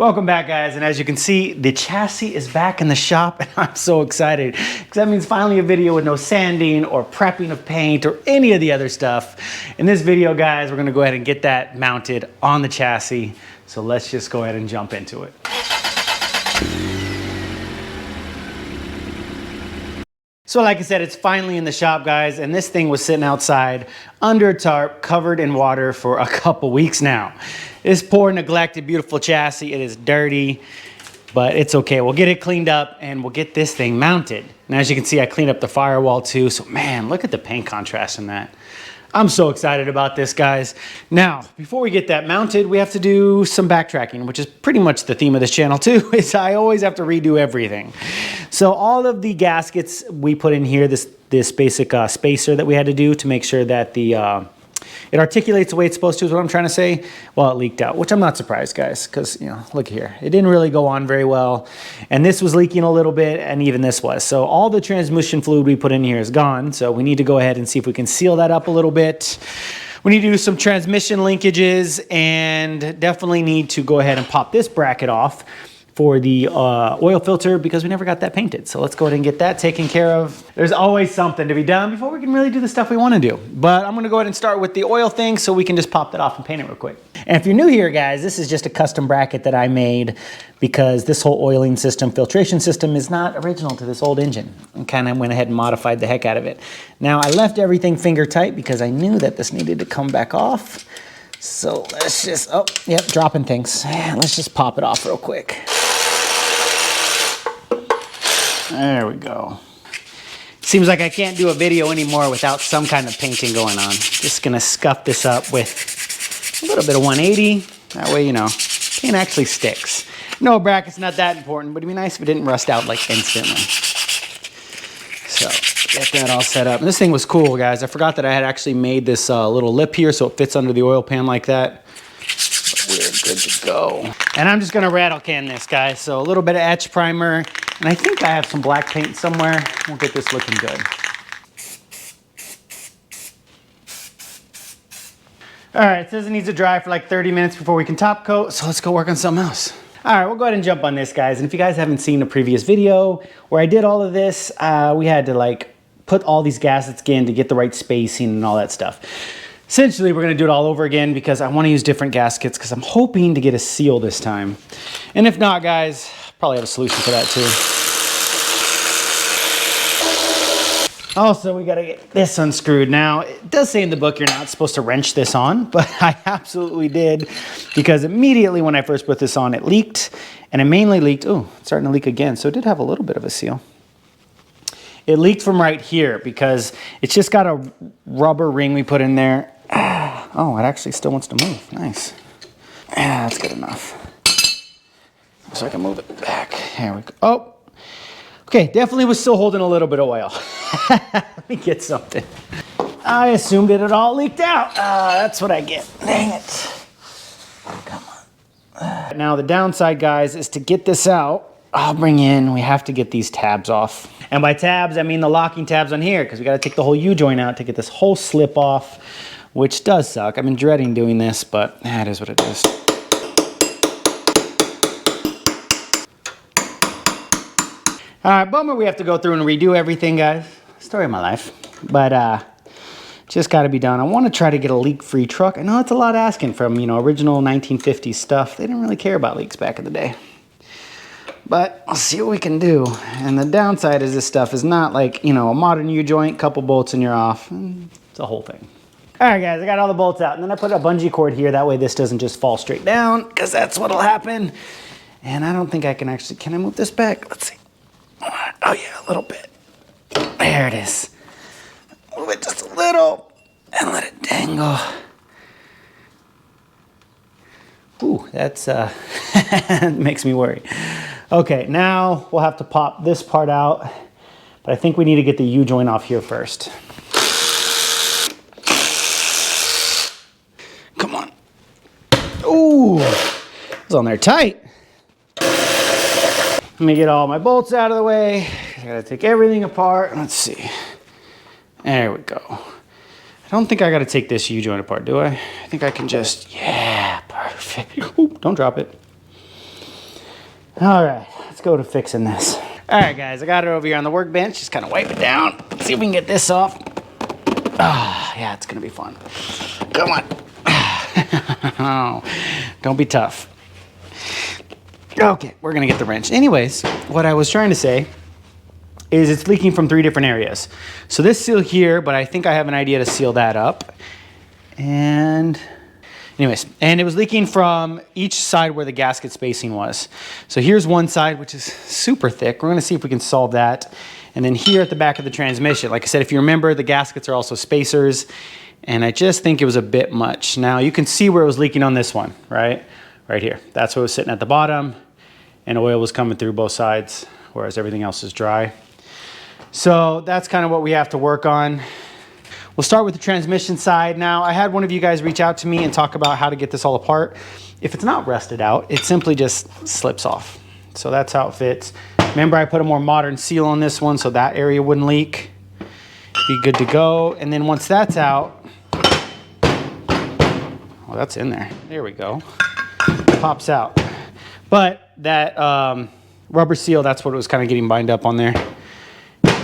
Welcome back, guys, and as you can see, the chassis is back in the shop, and I'm so excited because that means finally a video with no sanding or prepping of paint or any of the other stuff. In this video, guys, we're gonna go ahead and get that mounted on the chassis, so let's just go ahead and jump into it. So like I said, it's finally in the shop, guys, and this thing was sitting outside under a tarp, covered in water for a couple weeks now. This poor, neglected, beautiful chassis, it is dirty, but it's okay. We'll get it cleaned up and we'll get this thing mounted. And as you can see, I cleaned up the firewall too, so man, look at the paint contrast in that. I'm so excited about this, guys. Now, before we get that mounted, we have to do some backtracking, which is pretty much the theme of this channel too, is I always have to redo everything. So all of the gaskets we put in here, this basic spacer that we had to do to make sure that it articulates the way it's supposed to is what I'm trying to say. Well, it leaked out, which I'm not surprised, guys, because, you know, look here. It didn't really go on very well. And this was leaking a little bit, and even this was. So all the transmission fluid we put in here is gone. So we need to go ahead and see if we can seal that up a little bit. We need to do some transmission linkages, and definitely need to go ahead and pop this bracket off for the oil filter because we never got that painted. So let's go ahead and get that taken care of. There's always something to be done before we can really do the stuff we want to do. But I'm gonna go ahead and start with the oil thing so we can just pop that off and paint it real quick. And if you're new here, guys, this is just a custom bracket that I made because this whole oiling system, filtration system is not original to this old engine. And kind of went ahead and modified the heck out of it. Now I left everything finger tight because I knew that this needed to come back off. So let's just, oh, yep, dropping things. Let's just pop it off real quick. There we go. Seems like I can't do a video anymore without some kind of painting going on. Just gonna scuff this up with a little bit of 180. That way, you know, paint actually sticks. No, bracket's not that important, but it'd be nice if it didn't rust out like instantly. So, get that all set up. And this thing was cool, guys. I forgot that I had actually made this little lip here so it fits under the oil pan like that. But we're good to go. And I'm just gonna rattle can this, guys. So a little bit of etch primer. And I think I have some black paint somewhere. We'll get this looking good. All right, it says it needs to dry for like 30 minutes before we can top coat, so let's go work on something else. All right, we'll go ahead and jump on this, guys. And if you guys haven't seen a previous video where I did all of this, we had to like put all these gaskets in to get the right spacing and all that stuff. Essentially, we're gonna do it all over again because I wanna use different gaskets because I'm hoping to get a seal this time. And if not, guys, probably have a solution for that too. Also, we gotta get this unscrewed. Now, it does say in the book you're not supposed to wrench this on, but I absolutely did because immediately when I first put this on, it leaked, and it mainly leaked, oh, it's starting to leak again, so it did have a little bit of a seal. It leaked from right here because it's just got a rubber ring we put in there. Oh, it actually still wants to move, nice. Yeah, that's good enough. So I can move it back. Here we go. Oh, okay, definitely was still holding a little bit of oil. Let me get something. I assumed it had all leaked out. That's what I get. Dang it. Come on. Now the downside, guys, is to get this out, we have to get these tabs off. And by tabs, I mean the locking tabs on here because we got to take the whole U-joint out to get this whole slip off, which does suck. I've been dreading doing this, but it is what it is. All right, bummer we have to go through and redo everything, guys. Story of my life. But just got to be done. I want to try to get a leak-free truck. I know it's a lot asking from, you know, original 1950s stuff. They didn't really care about leaks back in the day. But I'll see what we can do. And the downside is this stuff is not like, you know, a modern U-joint, couple bolts and you're off. It's a whole thing. All right, guys, I got all the bolts out. And then I put a bungee cord here. That way this doesn't just fall straight down because that's what'll happen. And I don't think I can actually, can I move this back? Let's see. Oh yeah, a little bit. There it is. Move it just a little and let it dangle. Ooh, that's makes me worry. Okay, now we'll have to pop this part out, but I think we need to get the U-joint off here first. Come on. Ooh, it's on there tight. Let me get all my bolts out of the way. I gotta take everything apart. Let's see. There we go. I don't think I gotta take this U-joint apart, do I? I think I can just, yeah, perfect. Ooh, don't drop it. All right, let's go to fixing this. All right, guys, I got it over here on the workbench. Just kind of wipe it down. See if we can get this off. Ah, yeah, it's gonna be fun. Come on. Oh, don't be tough. Okay, we're gonna get the wrench. Anyways, what I was trying to say is it's leaking from 3 different areas. So this seal here, but I think I have an idea to seal that up. And anyways, and it was leaking from each side where the gasket spacing was. So here's one side, which is super thick. We're gonna see if we can solve that. And then here at the back of the transmission, like I said, if you remember, the gaskets are also spacers, and I just think it was a bit much. Now you can see where it was leaking on this one, right? Right here. That's what was sitting at the bottom, and oil was coming through both sides, whereas everything else is dry. So that's kind of what we have to work on. We'll start with the transmission side. Now, I had one of you guys reach out to me and talk about how to get this all apart. If it's not rusted out, it simply just slips off. So that's how it fits. Remember, I put a more modern seal on this one so that area wouldn't leak. Be good to go. And then once that's out, well, that's in there. There we go. It pops out. But that rubber seal, that's what it was kind of getting bind up on there.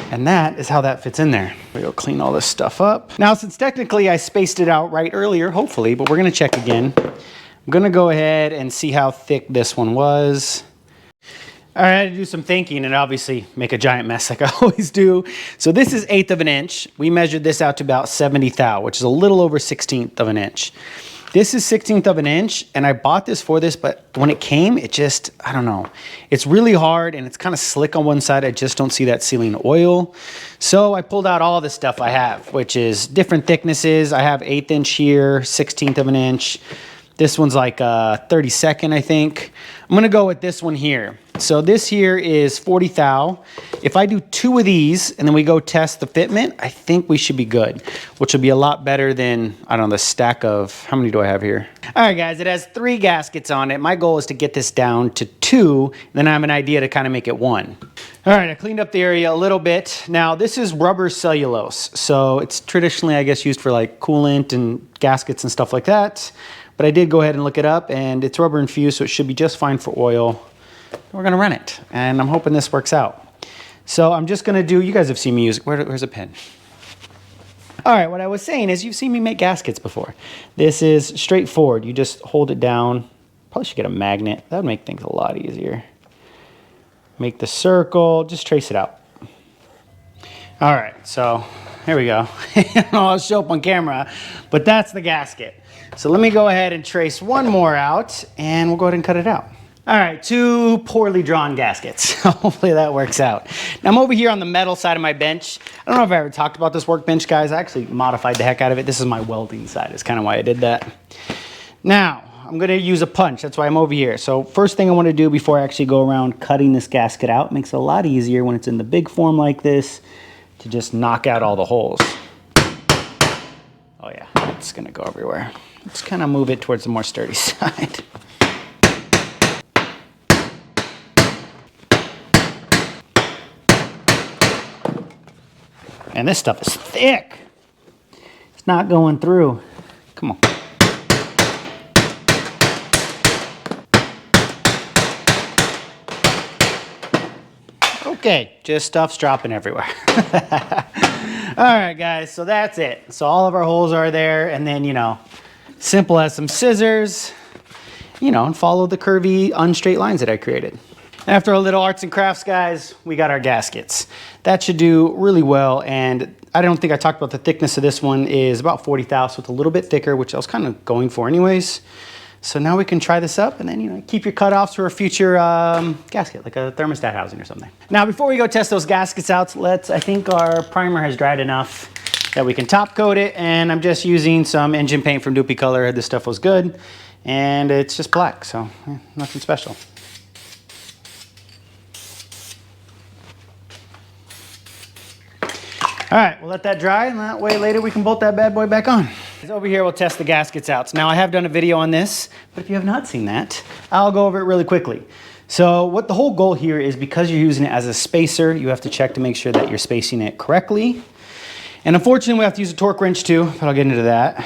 And that is how that fits in there. We go clean all this stuff up. Now, since technically I spaced it out right earlier, hopefully, but we're gonna check again. I'm gonna go ahead and see how thick this one was. All right, I had to do some thinking and obviously make a giant mess like I always do. So this is 1/8 of an inch. We measured this out to about 70 thou, which is a little over 1/16 of an inch. This is 1/16 of an inch, and I bought this for this, but when it came, it just, I don't know. It's really hard, and it's kind of slick on one side. I just don't see that sealing oil. So I pulled out all the stuff I have, which is different thicknesses. I have 1/8 inch here, 1/16 of an inch. This one's like 32nd, I think. I'm gonna go with this one here. So this here is 40 thou. If I do 2 of these and then we go test the fitment, I think we should be good, which will be a lot better than, I don't know, the stack of, how many do I have here? All right, guys, it has 3 gaskets on it. My goal is to get this down to 2, then I have an idea to kind of make it 1. All right, I cleaned up the area a little bit. Now, this is rubber cellulose. So it's traditionally, I guess, used for like coolant and gaskets and stuff like that. But I did go ahead and look it up, and it's rubber infused, so it should be just fine for oil. We're gonna run it, and I'm hoping this works out. So I'm just gonna do, you guys have seen me use, where's a pen? All right, what I was saying is you've seen me make gaskets before. This is straightforward. You just hold it down. Probably should get a magnet. That would make things a lot easier. Make the circle, just trace it out. All right, so here we go. I'll show up on camera, but that's the gasket. So let me go ahead and trace one more out, and we'll go ahead and cut it out. All right, 2 poorly drawn gaskets. Hopefully that works out. Now I'm over here on the metal side of my bench. I don't know if I ever talked about this workbench, guys. I actually modified the heck out of it. This is my welding side. That's kind of why I did that. Now, I'm gonna use a punch. That's why I'm over here. So first thing I wanna do before I actually go around cutting this gasket out, makes it a lot easier when it's in the big form like this to just knock out all the holes. Oh yeah, it's gonna go everywhere. Let's kind of move it towards the more sturdy side. And this stuff is thick. It's not going through. Come on. Okay, just stuff's dropping everywhere. All right, guys, so that's it. So all of our holes are there, and then, you know, simple as some scissors, you know, and follow the curvy, unstraight lines that I created. After a little arts and crafts, guys, we got our gaskets. That should do really well, and I don't think I talked about the thickness of this one is about 40 thou, so it's a little bit thicker, which I was kind of going for anyways. So now we can try this up and then, you know, keep your cutoffs for a future gasket, like a thermostat housing or something. Now, before we go test those gaskets out, I think our primer has dried enough that we can top coat it, and I'm just using some engine paint from Doopy Color. This stuff was good, and it's just black, so nothing special. All right, we'll let that dry, and that way later we can bolt that bad boy back on. Over here, we'll test the gaskets out. So now I have done a video on this, but if you have not seen that, I'll go over it really quickly. So what the whole goal here is, because you're using it as a spacer, you have to check to make sure that you're spacing it correctly. And unfortunately, we have to use a torque wrench too, but I'll get into that.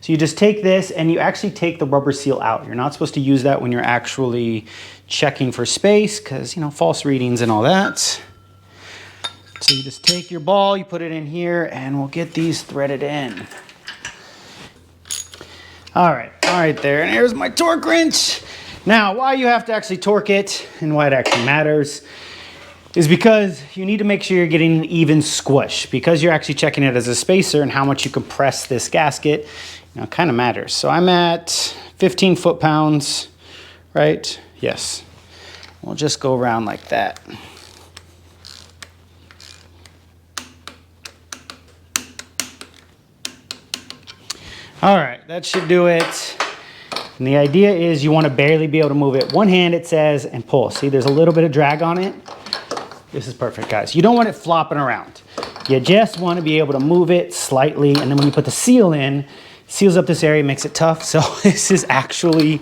So you just take this and you actually take the rubber seal out. You're not supposed to use that when you're actually checking for space because, you know, false readings and all that. So you just take your ball, you put it in here, and we'll get these threaded in. All right there, and here's my torque wrench. Now, why you have to actually torque it and why it actually matters is because you need to make sure you're getting an even squish, because you're actually checking it as a spacer, and how much you compress this gasket, you know, kind of matters. So I'm at 15 foot-pounds, right? Yes. We'll just go around like that. All right, that should do it. And the idea is you want to barely be able to move it. One hand, it says, and pull. See, there's a little bit of drag on it. This is perfect, guys. You don't want it flopping around. You just want to be able to move it slightly, and then when you put the seal in, seals up this area, makes it tough. So this is actually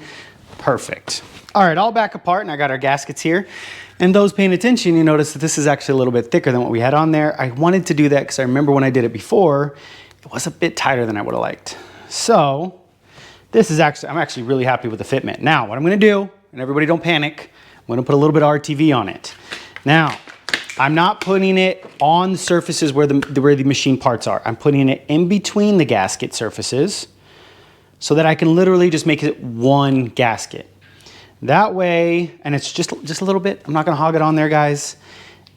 perfect. All right, all back apart, and I got our gaskets here. And those paying attention, you notice that this is actually a little bit thicker than what we had on there. I wanted to do that because I remember when I did it before, it was a bit tighter than I would have liked. So this is actually, I'm actually really happy with the fitment. Now, what I'm gonna do, and everybody don't panic, I'm gonna put a little bit of RTV on it. Now, I'm not putting it on the surfaces where the machine parts are. I'm putting it in between the gasket surfaces so that I can literally just make it one gasket. That way, and it's just a little bit, I'm not gonna hog it on there, guys.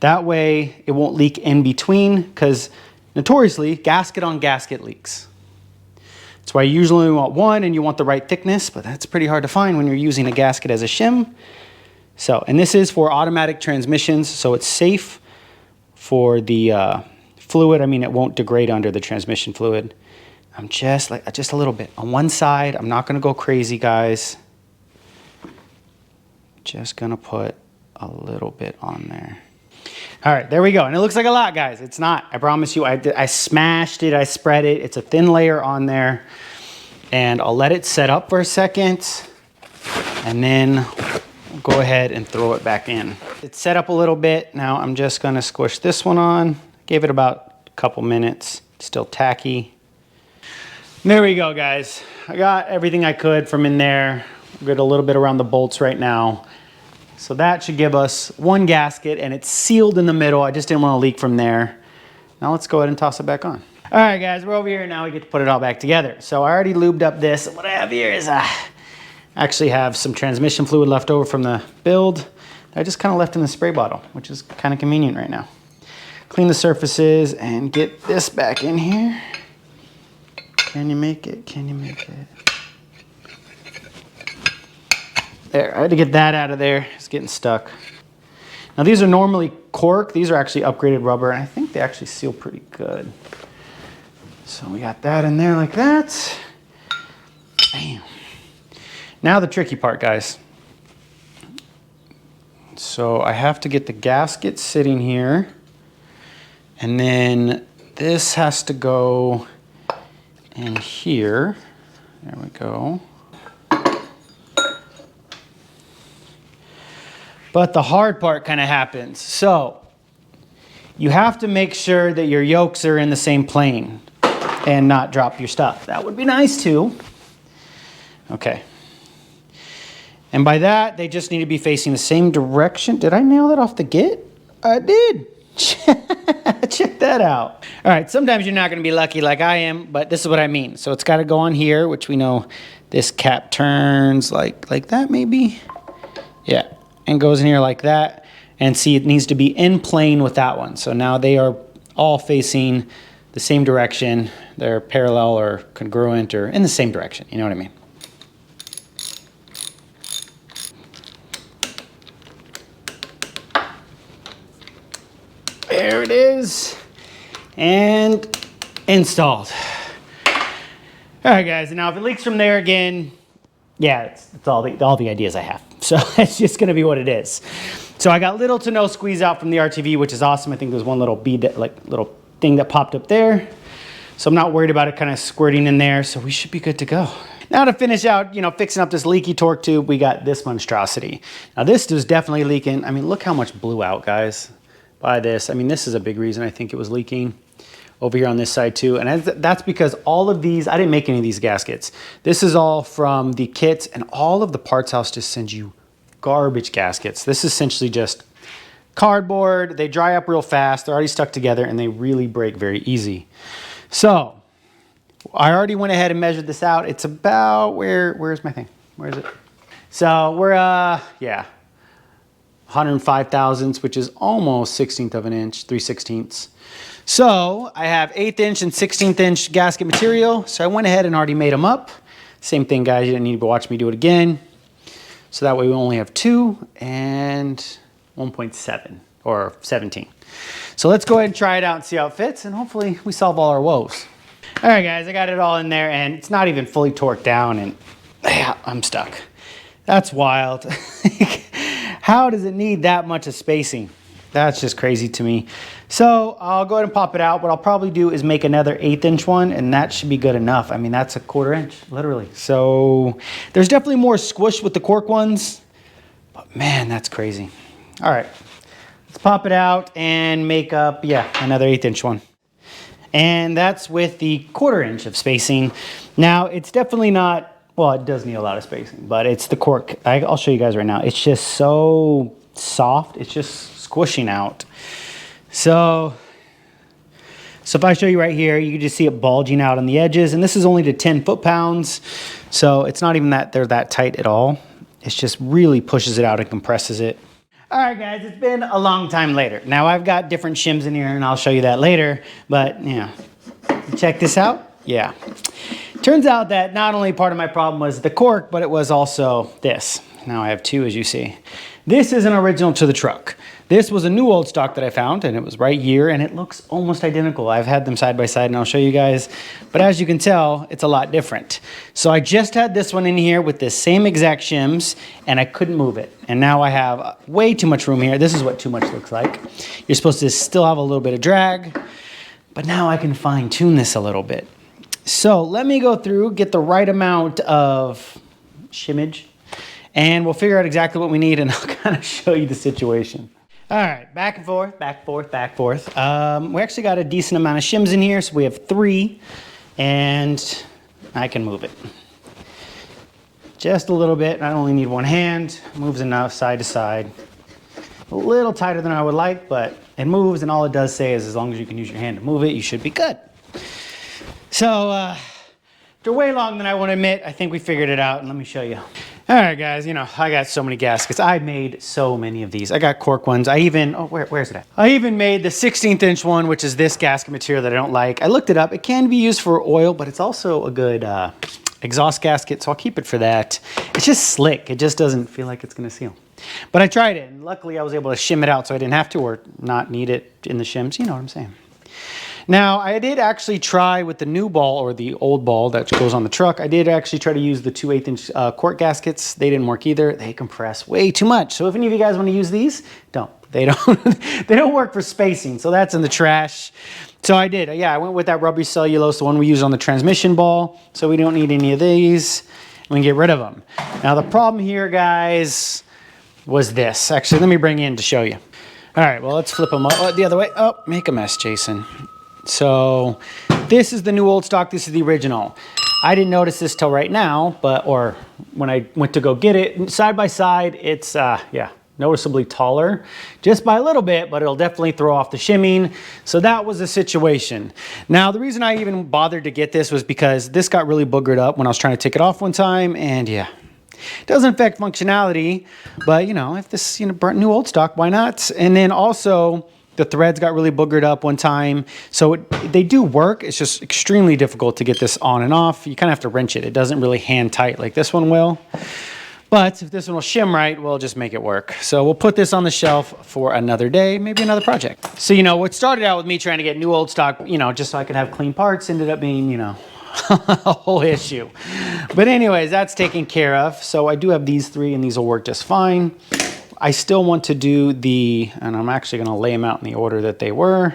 That way, it won't leak in between, because notoriously, gasket on gasket leaks. That's why you usually want one and you want the right thickness, but that's pretty hard to find when you're using a gasket as a shim. So, and this is for automatic transmissions, so it's safe for the fluid. I mean, it won't degrade under the transmission fluid. I'm just a little bit on one side. I'm not gonna go crazy, guys. Just gonna put a little bit on there. All right, there we go. And it looks like a lot, guys. It's not, I promise you. I smashed it, I spread it. It's a thin layer on there. And I'll let it set up for a second. And then we'll go ahead and throw it back in. It's set up a little bit. Now I'm just gonna squish this one on. Gave it about a couple minutes. It's still tacky. There we go, guys. I got everything I could from in there. Get a little bit around the bolts right now. So that should give us one gasket, and it's sealed in the middle. I just didn't want to leak from there. Now let's go ahead and toss it back on. All right, guys, we're over here. Now we get to put it all back together. So I already lubed up this. What I have here is I actually have some transmission fluid left over from the build that I just kind of left in the spray bottle, which is kind of convenient right now. Clean the surfaces and get this back in here. Can you make it? Can you make it? There, I had to get that out of there. It's getting stuck. Now these are normally cork. These are actually upgraded rubber, and I think they actually seal pretty good. So we got that in there like that. Bam. Now the tricky part, guys. So I have to get the gasket sitting here, and then this has to go in here. There we go. But the hard part kind of happens. So you have to make sure that your yokes are in the same plane and not drop your stuff. That would be nice too. Okay. And by that, they just need to be facing the same direction. Did I nail that off the get? I did. Check that out. All right, sometimes you're not gonna be lucky like I am, but this is what I mean. So it's gotta go on here, which we know this cap turns like that maybe. Yeah. And goes in here like that. And see, it needs to be in plane with that one. So now they are all facing the same direction. They're parallel or congruent or in the same direction. You know what I mean? There it is. And installed. All right, guys. Now, if it leaks from there again, yeah, it's all the ideas I have. So it's just going to be what it is. So I got little to no squeeze out from the RTV, which is awesome. I think there's one little bead, that, like little thing that popped up there. So I'm not worried about it kind of squirting in there. So we should be good to go. Now to finish out, you know, fixing up this leaky torque tube, we got this monstrosity. Now this is definitely leaking. I mean, look how much blew out, guys, by this. I mean, this is a big reason I think it was leaking. over here on this side too. And that's because all of these, I didn't make any of these gaskets. This is all from the kits, and all of the parts house just sends you garbage gaskets. This is essentially just cardboard. They dry up real fast. They're already stuck together and they really break very easy. So I already went ahead and measured this out. It's about, where's my thing? Where is it? So we're, yeah, 105 thousandths, which is almost 1/16 of an inch, 3/16. So I have 1/8 inch and 1/16 inch gasket material. So I went ahead and already made them up. Same thing, guys. You didn't need to watch me do it again. So that way we only have 2 and 1.7 or 17. So let's go ahead and try it out and see how it fits, and hopefully we solve all our woes. All right, guys, I got it all in there, and it's not even fully torqued down, and yeah, I'm stuck. That's wild. How does it need that much of spacing? That's just crazy to me. So I'll go ahead and pop it out. What I'll probably do is make another 1/8 inch one, and that should be good enough. I mean, that's a 1/4 inch, literally. So there's definitely more squish with the cork ones, but man, that's crazy. All right, let's pop it out and make up, yeah, another 1/8 inch one. And that's with the 1/4 inch of spacing. Now, it's definitely not, well, it does need a lot of spacing, but it's the cork. I'll show you guys right now. It's just so soft. It's just squishing out. So if I show you right here, you can just see it bulging out on the edges, and this is only to 10 foot-pounds. So it's not even that they're that tight at all. It just really pushes it out and compresses it. All right, guys, it's been a long time later. Now I've got different shims in here, and I'll show you that later, but yeah, check this out. Yeah. Turns out that not only part of my problem was the cork, but it was also this. Now I have 2, as you see. This is an original to the truck. This was a new old stock that I found, and it was right here, and it looks almost identical. I've had them side by side, and I'll show you guys. But as you can tell, it's a lot different. So I just had this one in here with the same exact shims, and I couldn't move it. And now I have way too much room here. This is what too much looks like. You're supposed to still have a little bit of drag, but now I can fine tune this a little bit. So let me go through, get the right amount of shimmage, and we'll figure out exactly what we need, and I'll kind of show you the situation. All right, back and forth, back, forth, back, forth. We actually got a decent amount of shims in here, so we have 3, and I can move it. Just a little bit. I only need one hand. Moves enough side to side. A little tighter than I would like, but it moves, and all it does say is as long as you can use your hand to move it, you should be good. So, after way longer than I want to admit, I think we figured it out, and let me show you. All right, guys, you know, I got so many gaskets. I made so many of these. I got cork ones. I even, oh, where's it at? I even made the 1/16 inch one, which is this gasket material that I don't like. I looked it up. It can be used for oil, but it's also a good exhaust gasket, so I'll keep it for that. It's just slick. It just doesn't feel like it's going to seal. But I tried it, and luckily I was able to shim it out so I didn't have to, or not need it in the shims. You know what I'm saying. Now, I did actually try with the new ball, or the old ball that goes on the truck, I did actually try to use the 2/8 inch cork gaskets. They didn't work either. They compress way too much. So if any of you guys want to use these, don't. They don't work for spacing, so that's in the trash. So I did. Yeah, I went with that rubbery cellulose, the one we use on the transmission ball, so we don't need any of these. We can get rid of them. Now, the problem here, guys, was this. Actually, let me bring you in to show you. All right, well, let's flip them up the other way. Oh, make a mess, Jason. So this is the new old stock. This is the original. I didn't notice this till right now, or when I went to go get it, side by side, it's, yeah, noticeably taller, just by a little bit, but it'll definitely throw off the shimming. So that was the situation. Now, the reason I even bothered to get this was because this got really boogered up when I was trying to take it off one time, and yeah, it doesn't affect functionality, but you know, if this, you know, burnt new old stock, why not? And then also, the threads got really boogered up one time. So they do work. It's just extremely difficult to get this on and off. You kind of have to wrench it. It doesn't really hand tight like this one will. But if this one will shim right, we'll just make it work. So we'll put this on the shelf for another day, maybe another project. So, you know, what started out with me trying to get new old stock, you know, just so I could have clean parts, ended up being, you know, a whole issue. But anyways, that's taken care of. So I do have these 3, and these will work just fine. I still want to do the, and I'm actually going to lay them out in the order that they were.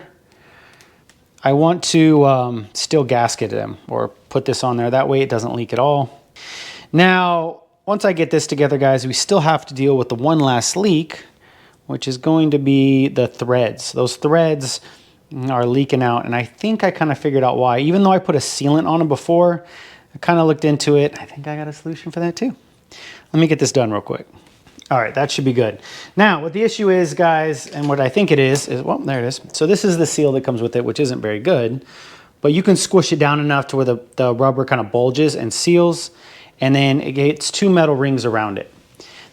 I want to still gasket them, or put this on there. That way it doesn't leak at all. Now, once I get this together, guys, we still have to deal with the one last leak, which is going to be the threads. Those threads, are leaking out, and I think I kind of figured out why. Even though I put a sealant on them before, I kind of looked into it. I think I got a solution for that too. Let me get this done real quick. All right, that should be good. Now, what the issue is, guys, and what I think it is, well, there it is. So this is the seal that comes with it, which isn't very good, but you can squish it down enough to where the rubber kind of bulges and seals, and then it gets 2 metal rings around it.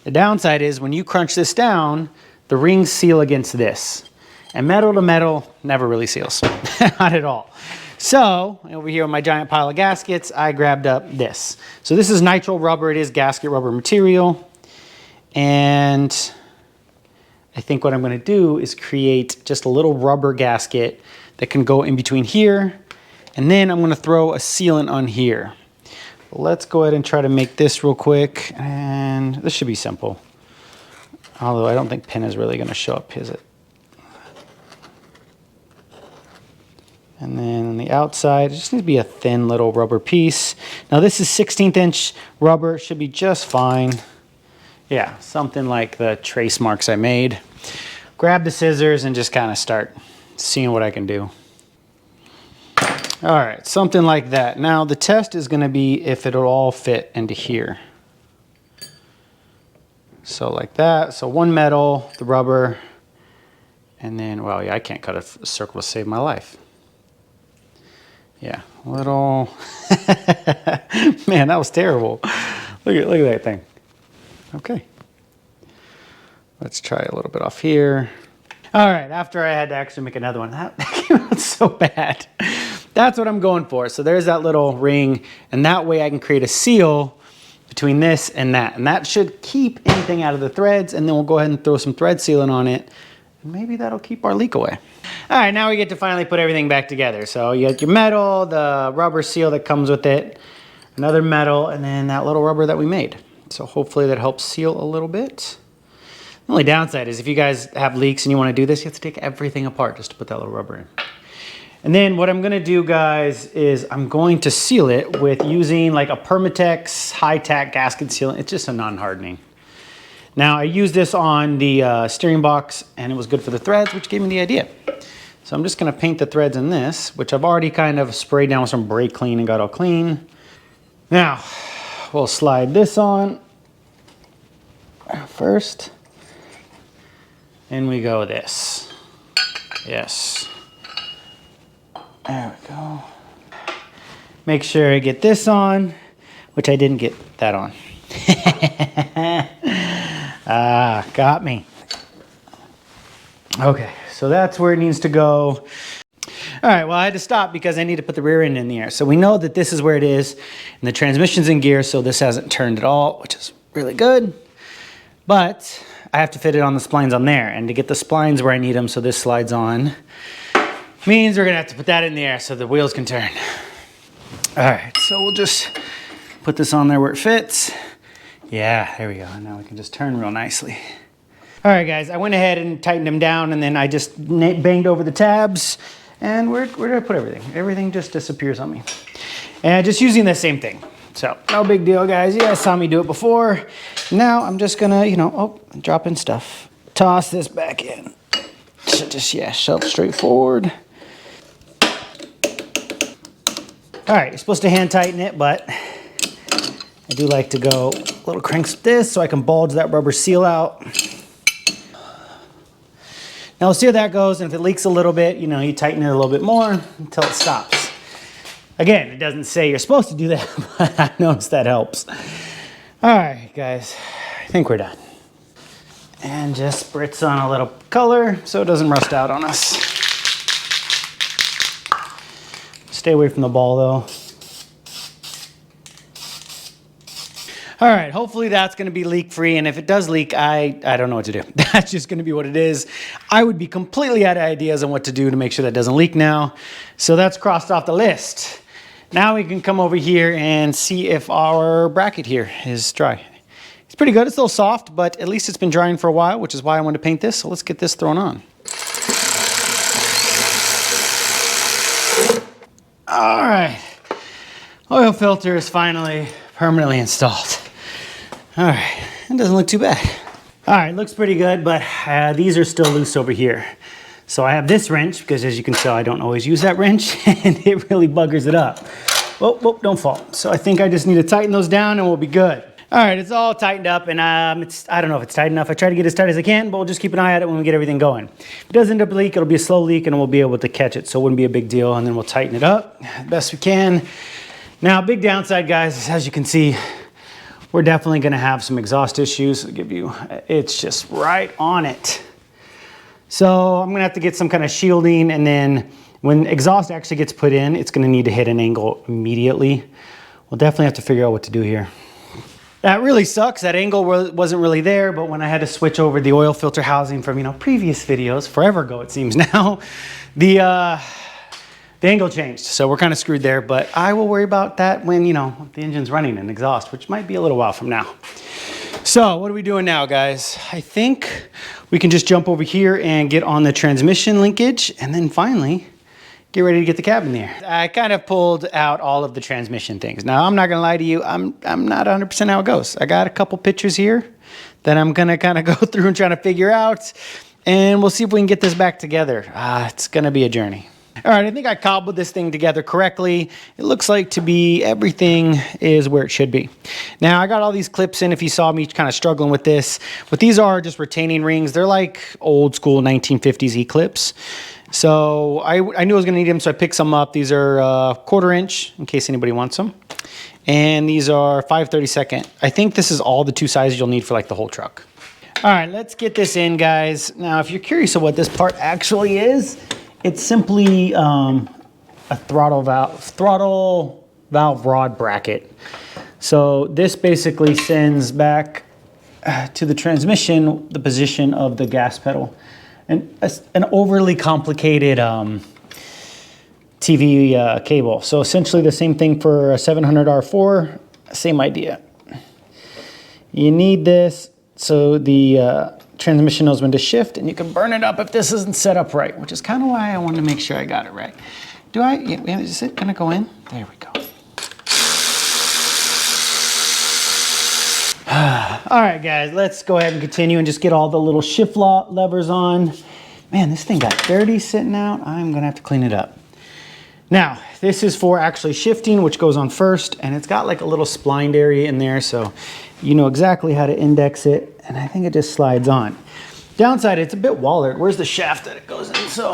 The downside is when you crunch this down, the rings seal against this. And metal to metal never really seals, not at all. So over here on my giant pile of gaskets, I grabbed up this. So this is nitrile rubber. It is gasket rubber material. And I think what I'm going to do is create just a little rubber gasket that can go in between here. And then I'm going to throw a sealant on here. Let's go ahead and try to make this real quick. And this should be simple. Although I don't think pin is really going to show up, is it? And then on the outside, it just needs to be a thin little rubber piece. Now this is 16th inch rubber. It should be just fine. Yeah, something like the trace marks I made. Grab the scissors and just kind of start seeing what I can do. All right, something like that. Now the test is going to be if it'll all fit into here. So like that. So one metal, the rubber, and then, well, yeah, I can't cut a circle to save my life. Yeah, little, man, that was terrible. Look at that thing. Okay. Let's try a little bit off here. All right, after I had to actually make another one, that came out so bad. That's what I'm going for. So there's that little ring, and that way I can create a seal between this and that should keep anything out of the threads, and then we'll go ahead and throw some thread sealant on it, and maybe that'll keep our leak away. All right, now we get to finally put everything back together. So you got your metal, the rubber seal that comes with it, another metal, and then that little rubber that we made. So hopefully that helps seal a little bit. The only downside is if you guys have leaks and you want to do this, you have to take everything apart just to put that little rubber in. And then what I'm going to do, guys, is I'm going to seal it with using like a Permatex high-tack gasket sealant. It's just a non-hardening. Now, I used this on the steering box, and it was good for the threads, which gave me the idea. So I'm just going to paint the threads in this, which I've already kind of sprayed down with some brake clean and got all clean. Now, we'll slide this on first. And we go this. Yes. There we go. Make sure I get this on, which I didn't get that on. Ah, got me. Okay, so that's where it needs to go. All right, well, I had to stop because I need to put the rear end in the air. So we know that this is where it is, and the transmission's in gear, so this hasn't turned at all, which is really good. But I have to fit it on the splines on there, and to get the splines where I need them so this slides on, means we're gonna have to put that in the air so the wheels can turn. All right, so we'll just put this on there where it fits. Yeah, there we go. Now we can just turn real nicely. All right, guys, I went ahead and tightened them down, and then I just banged over the tabs, and where did I put everything? Everything just disappears on me. And just using the same thing. So no big deal, guys. You guys saw me do it before. Now I'm just gonna, drop in stuff. Toss this back in. Should just, shove straight forward. All right, you're supposed to hand tighten it, but I do like to go a little cranks with this so I can bulge that rubber seal out. Now we'll see how that goes, and if it leaks a little bit, you tighten it a little bit more until it stops. Again, it doesn't say you're supposed to do that, but I noticed that helps. All right, guys, I think we're done. And just spritz on a little color so it doesn't rust out on us. Stay away from the ball though. All right, hopefully that's gonna be leak free, and if it does leak, I don't know what to do. That's just gonna be what it is. I would be completely out of ideas on what to do to make sure that doesn't leak now. So that's crossed off the list. Now we can come over here and see if our bracket here is dry. It's pretty good, it's a little soft, but at least it's been drying for a while, which is why I wanted to paint this. So let's get this thrown on. All right, oil filter is finally permanently installed. All right, it doesn't look too bad. All right, looks pretty good, but these are still loose over here. So I have this wrench because, as you can tell, I don't always use that wrench and it really buggers it up. Whoa, don't fall. So I think I just need to tighten those down and we'll be good. All right, it's all tightened up and I don't know if it's tight enough. I try to get as tight as I can, but we'll just keep an eye at it when we get everything going. If it does end up a leak, it'll be a slow leak and we'll be able to catch it. So it wouldn't be a big deal. And then we'll tighten it up best we can. Now, big downside, guys, is as you can see, we're definitely gonna have some exhaust issues. I'll give you, it's just right on it. So I'm gonna have to get some kind of shielding, and then when exhaust actually gets put in, it's gonna need to hit an angle immediately. We'll definitely have to figure out what to do here. That really sucks. That angle wasn't really there, but when I had to switch over the oil filter housing from, previous videos, forever ago it seems now, the angle changed. So we're kind of screwed there, but I will worry about that when, the engine's running and exhaust, which might be a little while from now. So what are we doing now, guys? I think we can just jump over here and get on the transmission linkage, and then finally get ready to get the cab in there. I kind of pulled out all of the transmission things. Now, I'm not gonna lie to you, I'm not 100% how it goes. I got a couple pictures here that I'm gonna kind of go through and try to figure out, and we'll see if we can get this back together. It's gonna be a journey. All right, I think I cobbled this thing together correctly. It looks like to be everything is where it should be. Now, I got all these clips in if you saw me kind of struggling with this, but these are just retaining rings. They're like old school 1950s E-clips. So I knew I was gonna need them, so I picked some up. These are 1/4 inch in case anybody wants them. And these are 5/32. I think this is all the 2 sizes you'll need for like the whole truck. All right, let's get this in, guys. Now, if you're curious of what this part actually is, it's simply a throttle valve rod bracket. So this basically sends back to the transmission the position of the gas pedal. And an overly complicated TV cable. So essentially the same thing for a 700R4, same idea. You need this so the transmission knows when to shift, and you can burn it up if this isn't set up right, which is kind of why I wanted to make sure I got it right. Is it gonna go in? There we go. All right, guys, let's go ahead and continue and just get all the little shift levers on. Man, this thing got dirty sitting out. I'm gonna have to clean it up. Now, this is for actually shifting, which goes on first, and it's got like a little splined area in there, so you know exactly how to index it, and I think it just slides on. Downside, it's a bit wallered. Where's the shaft that it goes in? So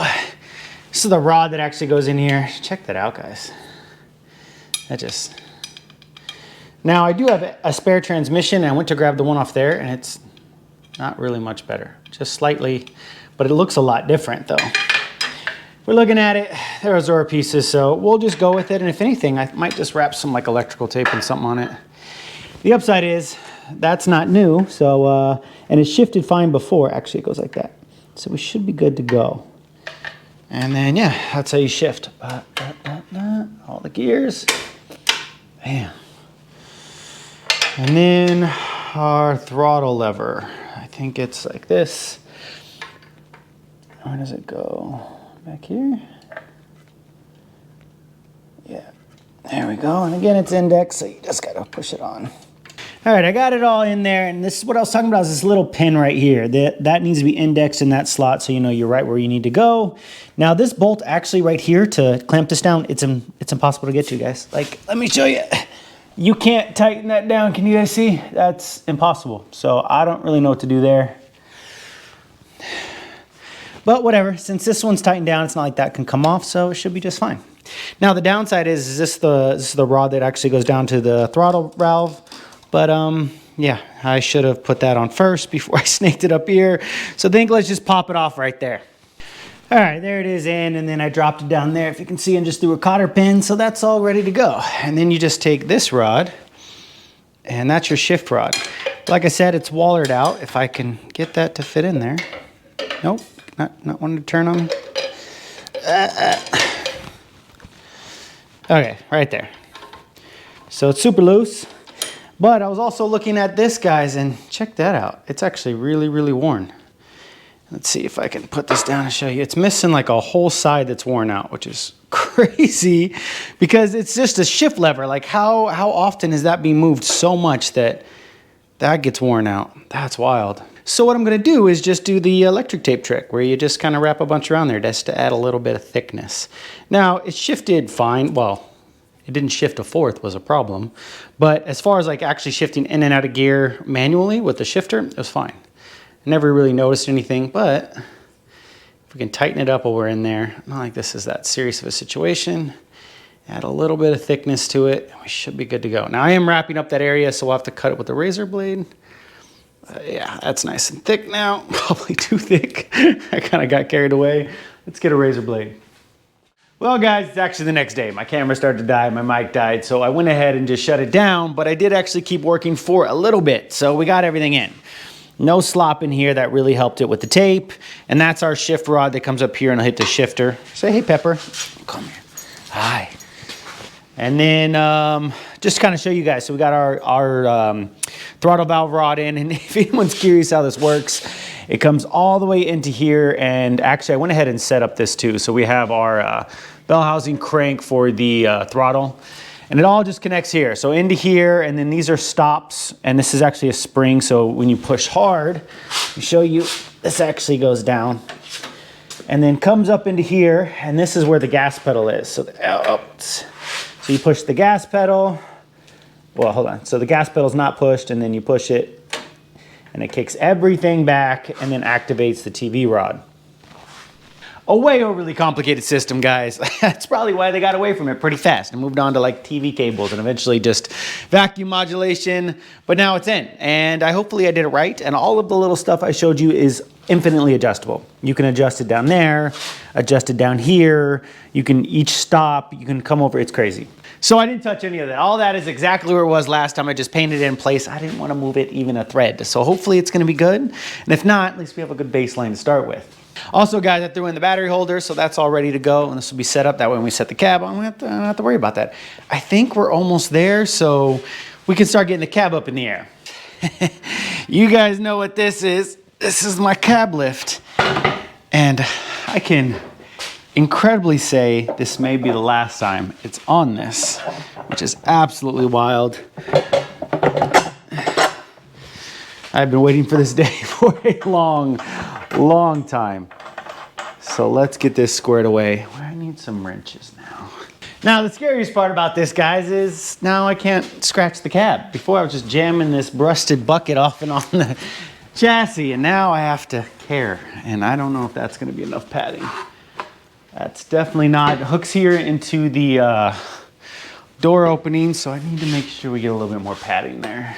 this is the rod that actually goes in here. Check that out, guys. Now, I do have a spare transmission, and I went to grab the one off there, and it's not really much better. Just slightly, but it looks a lot different, though. We're looking at it. There are Zora pieces, so we'll just go with it, and if anything, I might just wrap some like electrical tape and something on it. The upside is, that's not new, so, and it shifted fine before. Actually, it goes like that. So we should be good to go. And then, yeah, that's how you shift. All the gears. Bam. And then our throttle lever. I think it's like this. Where does it go? Back here? Yeah, there we go. And again, it's indexed, so you just gotta push it on. All right, I got it all in there, and this is what I was talking about, is this little pin right here. That needs to be indexed in that slot so you know you're right where you need to go. Now, this bolt actually right here to clamp this down, it's impossible to get to, guys. Like, let me show you. You can't tighten that down. Can you guys see? That's impossible. So I don't really know what to do there. But whatever, since this one's tightened down, it's not like that can come off, so it should be just fine. Now the downside is this the rod that actually goes down to the throttle valve. But yeah, I should have put that on first before I snaked it up here. So I think let's just pop it off right there. All right, there it is in, and then I dropped it down there, if you can see, and just threw a cotter pin, so that's all ready to go. And then you just take this rod, and that's your shift rod. Like I said, it's wallered out. If I can get that to fit in there. Nope, not wanting to turn on me. Okay, right there. So it's super loose, but I was also looking at this, guys, and check that out. It's actually really, really worn. Let's see if I can put this down and show you. It's missing like a whole side that's worn out, which is crazy because it's just a shift lever. Like how often is that being moved so much that gets worn out? That's wild. So what I'm gonna do is just do the electric tape trick where you just kind of wrap a bunch around there just to add a little bit of thickness. Now it shifted fine. Well, it didn't shift a fourth was a problem. But as far as like actually shifting in and out of gear manually with the shifter, it was fine. I never really noticed anything, but if we can tighten it up while we're in there, not like this is that serious of a situation. Add a little bit of thickness to it, and we should be good to go. Now I am wrapping up that area, so we'll have to cut it with a razor blade. Yeah, that's nice and thick now. Probably too thick. I kind of got carried away. Let's get a razor blade. Well guys, it's actually the next day. My camera started to die, my mic died, so I went ahead and just shut it down, but I did actually keep working for a little bit, so we got everything in. No slop in here, that really helped it with the tape, and that's our shift rod that comes up here and I'll hit the shifter. Say hey Pepper, come here, hi. And then just kind of show you guys, so we got our throttle valve rod in, and if anyone's curious how this works, it comes all the way into here, and actually I went ahead and set up this too. So we have our bell housing crank for the throttle, and it all just connects here. So into here, and then these are stops, and this is actually a spring, so when you push hard, I'll show you, this actually goes down, and then comes up into here, and this is where the gas pedal is. So so you push the gas pedal, well, hold on. So the gas pedal's not pushed, and then you push it, and it kicks everything back and then activates the TV rod. A way overly complicated system, guys. That's probably why they got away from it pretty fast and moved on to like TV cables and eventually just vacuum modulation, but now it's in, and hopefully I did it right, and all of the little stuff I showed you is infinitely adjustable. You can adjust it down there, adjust it down here, you can each stop, you can come over, it's crazy. So I didn't touch any of that. All that is exactly where it was last time. I just painted it in place. I didn't want to move it even a thread. So hopefully it's gonna be good. And if not, at least we have a good baseline to start with. Also guys, I threw in the battery holder, so that's all ready to go, and this will be set up. That way when we set the cab on, we don't have to worry about that. I think we're almost there, so we can start getting the cab up in the air. You guys know what this is. This is my cab lift, and I can incredibly say this may be the last time it's on this, which is absolutely wild. I've been waiting for this day for a long time. So let's get this squared away. I need some wrenches now. Now the scariest part about this, guys, is now I can't scratch the cab. Before I was just jamming this rusted bucket off and on the chassis, and now I have to care, and I don't know if that's going to be enough padding. That's definitely not. It hooks here into the door opening, so I need to make sure we get a little bit more padding there.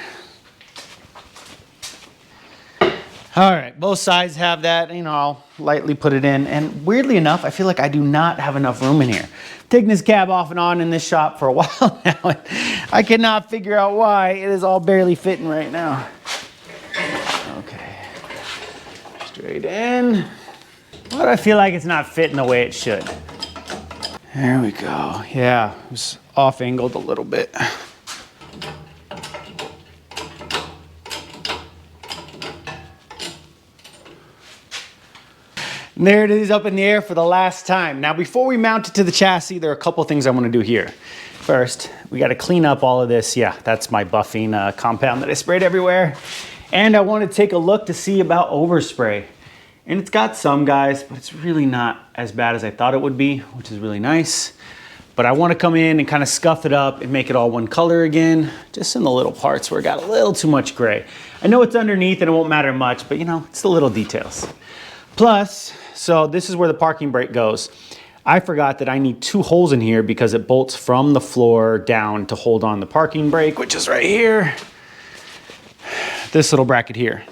All right, both sides have that, you know, I'll lightly put it in, and weirdly enough, I feel like I do not have enough room in here. I've taken this cab off and on in this shop for a while now, and I cannot figure out why. It is all barely fitting right now. Okay, straight in. Why do I feel like it's not fitting the way it should? There we go. Yeah, it was off angled a little bit. And there it is up in the air for the last time. Now before we mount it to the chassis, there are a couple things I want to do here. First, we got to clean up all of this. Yeah, that's my buffing compound that I sprayed everywhere. And I want to take a look to see about overspray. And it's got some, guys, but it's really not as bad as I thought it would be, which is really nice. But I want to come in and kind of scuff it up and make it all one color again, just in the little parts where it got a little too much gray. I know it's underneath and it won't matter much, but you know, it's the little details. Plus, so this is where the parking brake goes. I forgot that I need 2 holes in here because it bolts from the floor down to hold on the parking brake, which is right here. This little bracket here.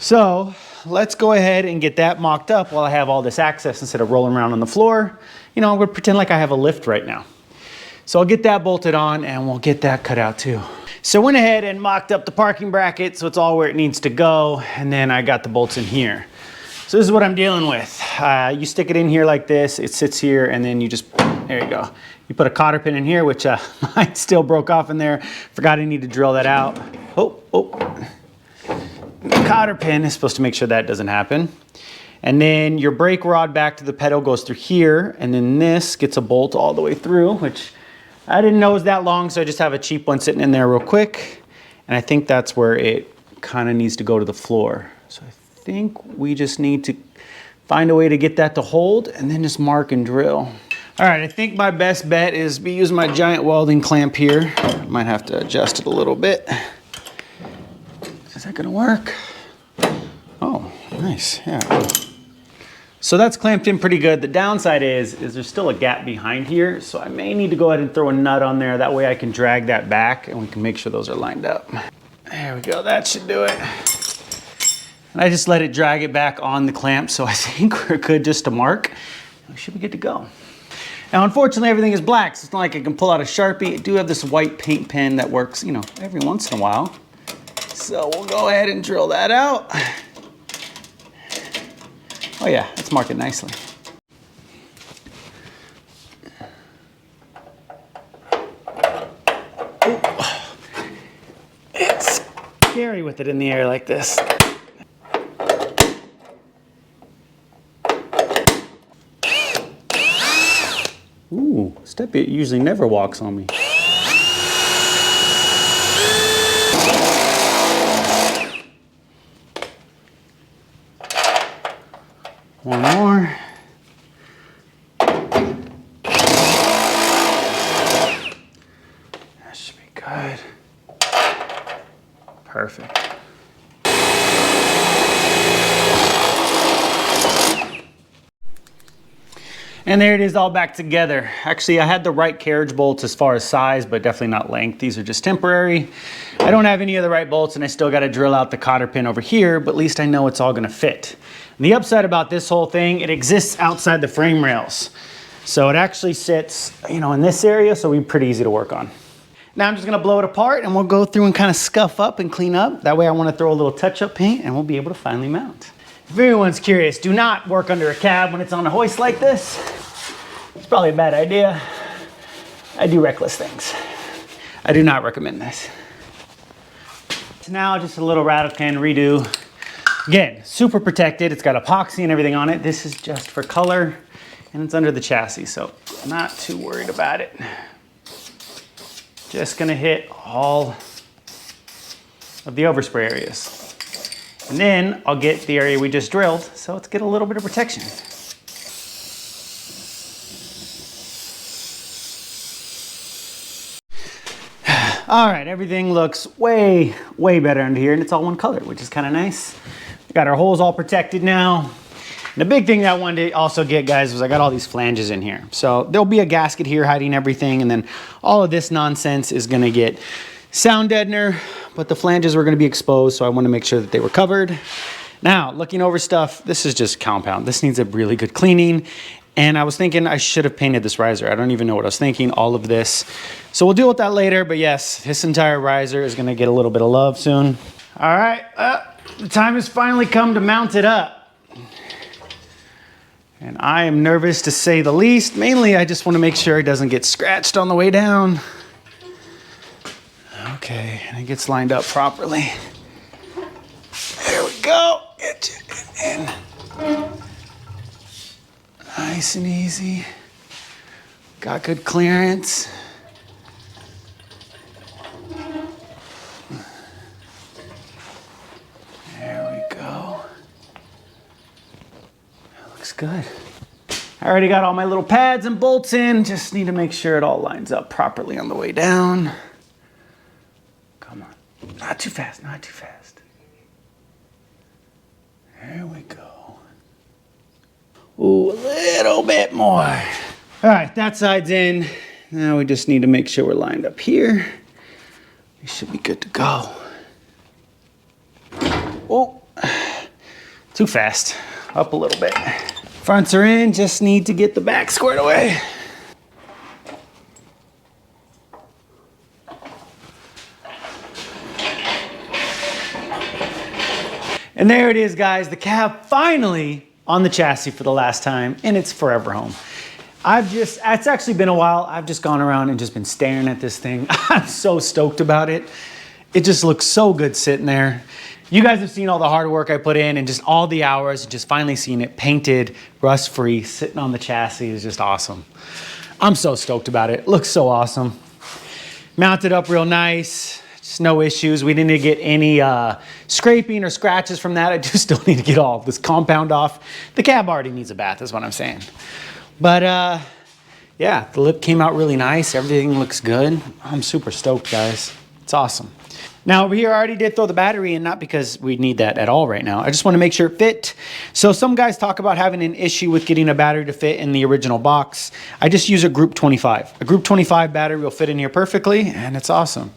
So let's go ahead and get that mocked up while I have all this access instead of rolling around on the floor. You know, I'm gonna pretend like I have a lift right now. So I'll get that bolted on and we'll get that cut out too. So I went ahead and mocked up the parking bracket so it's all where it needs to go, and then I got the bolts in here. So this is what I'm dealing with. You stick it in here like this, it sits here, and then you just, there you go. You put a cotter pin in here, which mine still broke off in there. Forgot I need to drill that out. Oh. The cotter pin is supposed to make sure that doesn't happen. And then your brake rod back to the pedal goes through here, and then this gets a bolt all the way through, which I didn't know was that long, so I just have a cheap one sitting in there real quick. And I think that's where it kind of needs to go to the floor. So I think we just need to find a way to get that to hold and then just mark and drill. All right, I think my best bet is be using my giant welding clamp here. Might have to adjust it a little bit. Is that gonna work? Oh, nice, yeah. So that's clamped in pretty good. The downside is there's still a gap behind here, so I may need to go ahead and throw a nut on there. That way I can drag that back and we can make sure those are lined up. There we go, that should do it. And I just let it drag it back on the clamp, so I think we're good just to mark. We should be good to go. Now, unfortunately, everything is black, so it's not like I can pull out a Sharpie. I do have this white paint pen that works, you know, every once in a while. So we'll go ahead and drill that out. Oh yeah, let's mark it nicely. Ooh. It's scary with it in the air like this. Ooh, Ste usually never walks on me. One more. That should be good. Perfect. And there it is, all back together. Actually, I had the right carriage bolts as far as size, but definitely not length. These are just temporary. I don't have any of the right bolts, and I still got to drill out the cotter pin over here, but at least I know it's all gonna fit. And the upside about this whole thing, it exists outside the frame rails. So it actually sits, you know, in this area, so it'll be pretty easy to work on. Now I'm just gonna blow it apart, and we'll go through and kind of scuff up and clean up. That way I wanna throw a little touch-up paint, and we'll be able to finally mount. If anyone's curious, do not work under a cab when it's on a hoist like this. It's probably a bad idea. I do reckless things. I do not recommend this. So now just a little rattle can redo. Again, super protected. It's got epoxy and everything on it. This is just for color and it's under the chassis, so not too worried about it. Just gonna hit all of the overspray areas. And then I'll get the area we just drilled, so let's get a little bit of protection. All right, everything looks way, way better under here, and it's all one color, which is kind of nice. Got our holes all protected now. And the big thing that I wanted to also get, guys, was I got all these flanges in here. So there'll be a gasket here hiding everything, and then all of this nonsense is gonna get sound deadener, but the flanges were gonna be exposed, so I wanna make sure that they were covered. Now, looking over stuff, this is just compound. This needs a really good cleaning. And I was thinking I should have painted this riser. I don't even know what I was thinking, all of this. So we'll deal with that later, but yes, this entire riser is gonna get a little bit of love soon. All right, the time has finally come to mount it up. And I am nervous to say the least. Mainly, I just wanna make sure it doesn't get scratched on the way down. Okay, and it gets lined up properly. There we go, get you in. Nice and easy. Got good clearance. There we go. That looks good. I already got all my little pads and bolts in. Just need to make sure it all lines up properly on the way down. Come on. Not too fast, not too fast. There we go. Ooh, a little bit more. All right, that side's in. Now we just need to make sure we're lined up here. We should be good to go. Oh, too fast. Up a little bit. Fronts are in, just need to get the back squared away. And there it is, guys. The cab finally on the chassis for the last time, and it's forever home. It's actually been a while. I've just gone around and just been staring at this thing. I'm so stoked about it. It just looks so good sitting there. You guys have seen all the hard work I put in and just all the hours, just finally seeing it painted, rust-free, sitting on the chassis is just awesome. I'm so stoked about it. It looks so awesome. Mounted up real nice. Just no issues. We didn't get any scraping or scratches from that. I do still need to get all this compound off. The cab already needs a bath is what I'm saying. But yeah, the lip came out really nice. Everything looks good. I'm super stoked, guys. It's awesome. Now over here, I already did throw the battery in, not because we need that at all right now. I just want to make sure it fit. So some guys talk about having an issue with getting a battery to fit in the original box. I just use a Group 25. A Group 25 battery will fit in here perfectly, and it's awesome.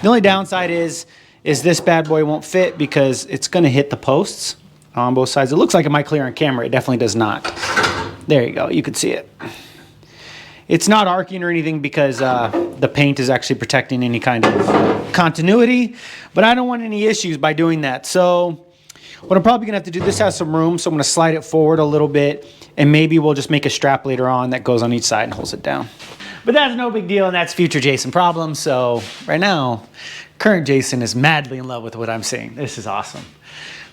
The only downside is this bad boy won't fit because it's going to hit the posts on both sides. It looks like it might clear on camera. It definitely does not. There you go. You can see it. It's not arcing or anything because the paint is actually protecting any kind of continuity, but I don't want any issues by doing that. So what I'm probably gonna have to do, this has some room, so I'm gonna slide it forward a little bit, and maybe we'll just make a strap later on that goes on each side and holds it down. But that's no big deal, and that's future Jason problem. So right now, current Jason is madly in love with what I'm seeing. This is awesome.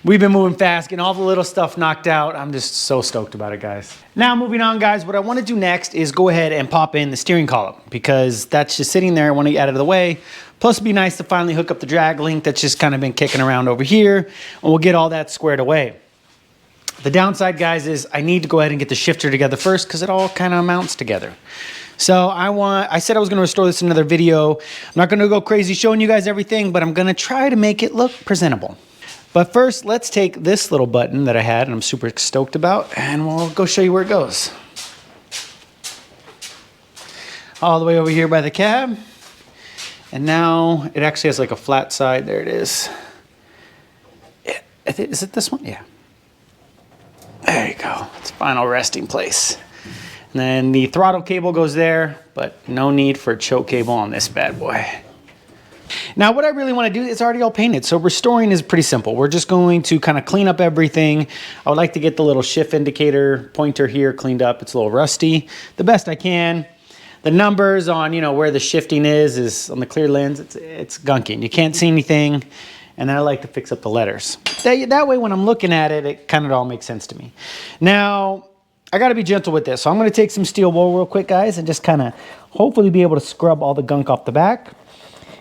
We've been moving fast, getting all the little stuff knocked out. I'm just so stoked about it, guys. Now moving on, guys, what I want to do next is go ahead and pop in the steering column because that's just sitting there. I want to get out of the way. Plus it'd be nice to finally hook up the drag link that's just kind of been kicking around over here, and we'll get all that squared away. The downside, guys, is I need to go ahead and get the shifter together first because it all kind of mounts together. So I said I was going to restore this in another video. I'm not going to go crazy showing you guys everything, but I'm going to try to make it look presentable. But first, let's take this little button that I had and I'm super stoked about, and we'll go show you where it goes. All the way over here by the cab. And now it actually has like a flat side. There it is. Is it this one? Yeah. There you go. It's final resting place. And then the throttle cable goes there, but no need for a choke cable on this bad boy. Now what I really want to do is already all painted, so restoring is pretty simple. We're just going to kind of clean up everything. I would like to get the little shift indicator pointer here cleaned up. It's a little rusty, the best I can. The numbers on, you know, where the shifting is on the clear lens, it's gunking. You can't see anything, and then I like to fix up the letters. That way when I'm looking at it, it kind of all makes sense to me. Now, I got to be gentle with this, so I'm going to take some steel wool real quick, guys, and just kind of hopefully be able to scrub all the gunk off the back.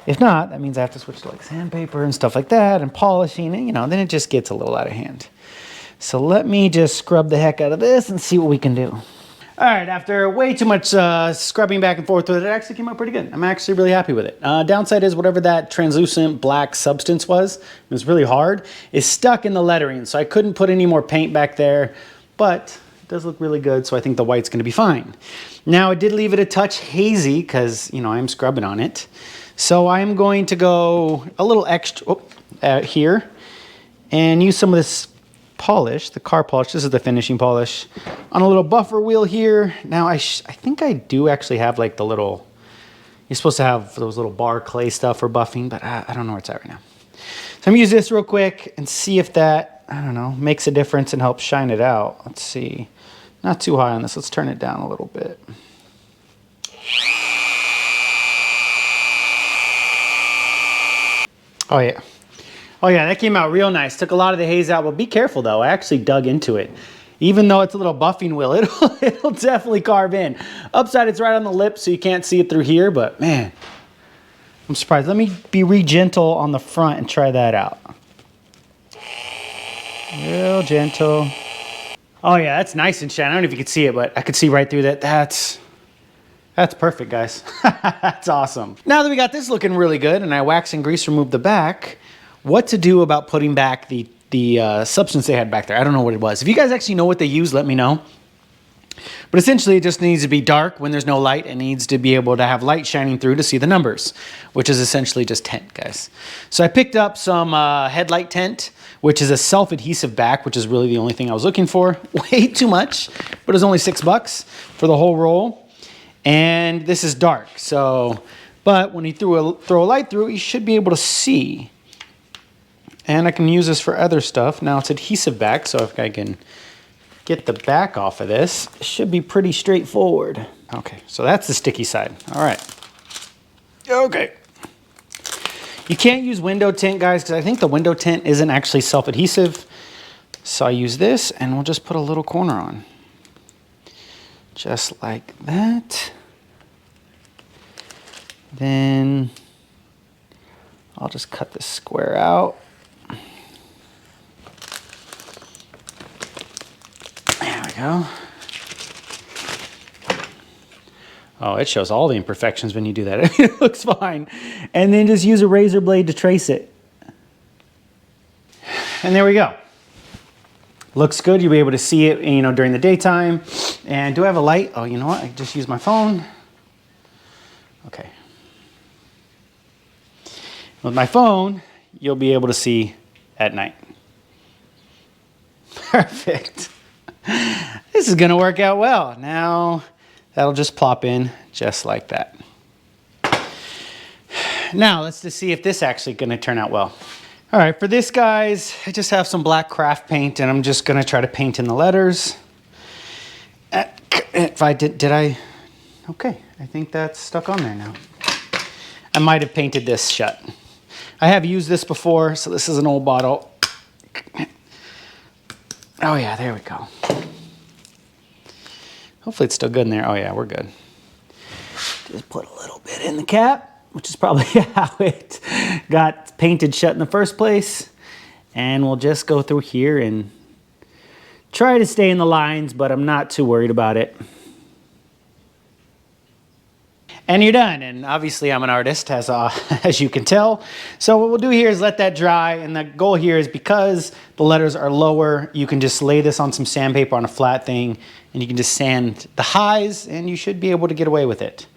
If not, that means I have to switch to like sandpaper and stuff like that and polishing, and you know, then it just gets a little out of hand. So let me just scrub the heck out of this and see what we can do. All right, after way too much scrubbing back and forth with it, it actually came out pretty good. I'm actually really happy with it. Downside is whatever that translucent black substance was, it was really hard, is stuck in the lettering, so I couldn't put any more paint back there, but it does look really good, so I think the white's gonna be fine. Now, I did leave it a touch hazy because, you know, I'm scrubbing on it. So I'm going to go a little extra here and use some of this polish, the car polish. This is the finishing polish on a little buffer wheel here. Now I think I do actually have like the little, you're supposed to have those little bar clay stuff for buffing, but I don't know where it's at right now. So I'm gonna use this real quick and see if that, I don't know, makes a difference and helps shine it out. Let's see, not too high on this. Let's turn it down a little bit. Oh yeah. Oh yeah, that came out real nice. Took a lot of the haze out, but be careful though. I actually dug into it. Even though it's a little buffing wheel, it'll definitely carve in. Upside, it's right on the lip, so you can't see it through here, but man, I'm surprised. Let me be gentle on the front and try that out. Real gentle. Oh yeah, that's nice and shiny. I don't know if you can see it, but I could see right through that. That's perfect, guys. That's awesome. Now that we got this looking really good and I wax and grease removed the back, what to do about putting back the substance they had back there? I don't know what it was. If you guys actually know what they use, let me know. But essentially, it just needs to be dark when there's no light. It needs to be able to have light shining through to see the numbers, which is essentially just tint, guys. So I picked up some headlight tint, which is a self-adhesive back, which is really the only thing I was looking for. Way too much, but it was only $6 for the whole roll. And this is dark, so, but when you throw a light through it, you should be able to see. And I can use this for other stuff. Now it's adhesive back, so if I can get the back off of this, it should be pretty straightforward. Okay, so that's the sticky side. All right. Okay. You can't use window tint, guys, because I think the window tint isn't actually self-adhesive. So I use this, and we'll just put a little corner on. Just like that. Then I'll just cut this square out. There we go. Oh, it shows all the imperfections when you do that. It looks fine. And then just use a razor blade to trace it. And there we go. Looks good. You'll be able to see it, you know, during the daytime. And do I have a light? Oh, you know what? I just use my phone. Okay. With my phone, you'll be able to see at night. Perfect. This is going to work out well. Now, that'll just plop in just like that. Now, let's just see if this actually going to turn out well. All right, for this, guys, I just have some black craft paint, and I'm just going to try to paint in the letters. If I did I? Okay, I think that's stuck on there now. I might have painted this shut. I have used this before, so this is an old bottle. Oh yeah, there we go. Hopefully it's still good in there. Oh yeah, we're good. Just put a little bit in the cap, which is probably how it got painted shut in the first place. And we'll just go through here and try to stay in the lines, but I'm not too worried about it. And you're done. And obviously I'm an artist, as you can tell. So what we'll do here is let that dry. And the goal here is, because the letters are lower, you can just lay this on some sandpaper on a flat thing, and you can just sand the highs, and you should be able to get away with it.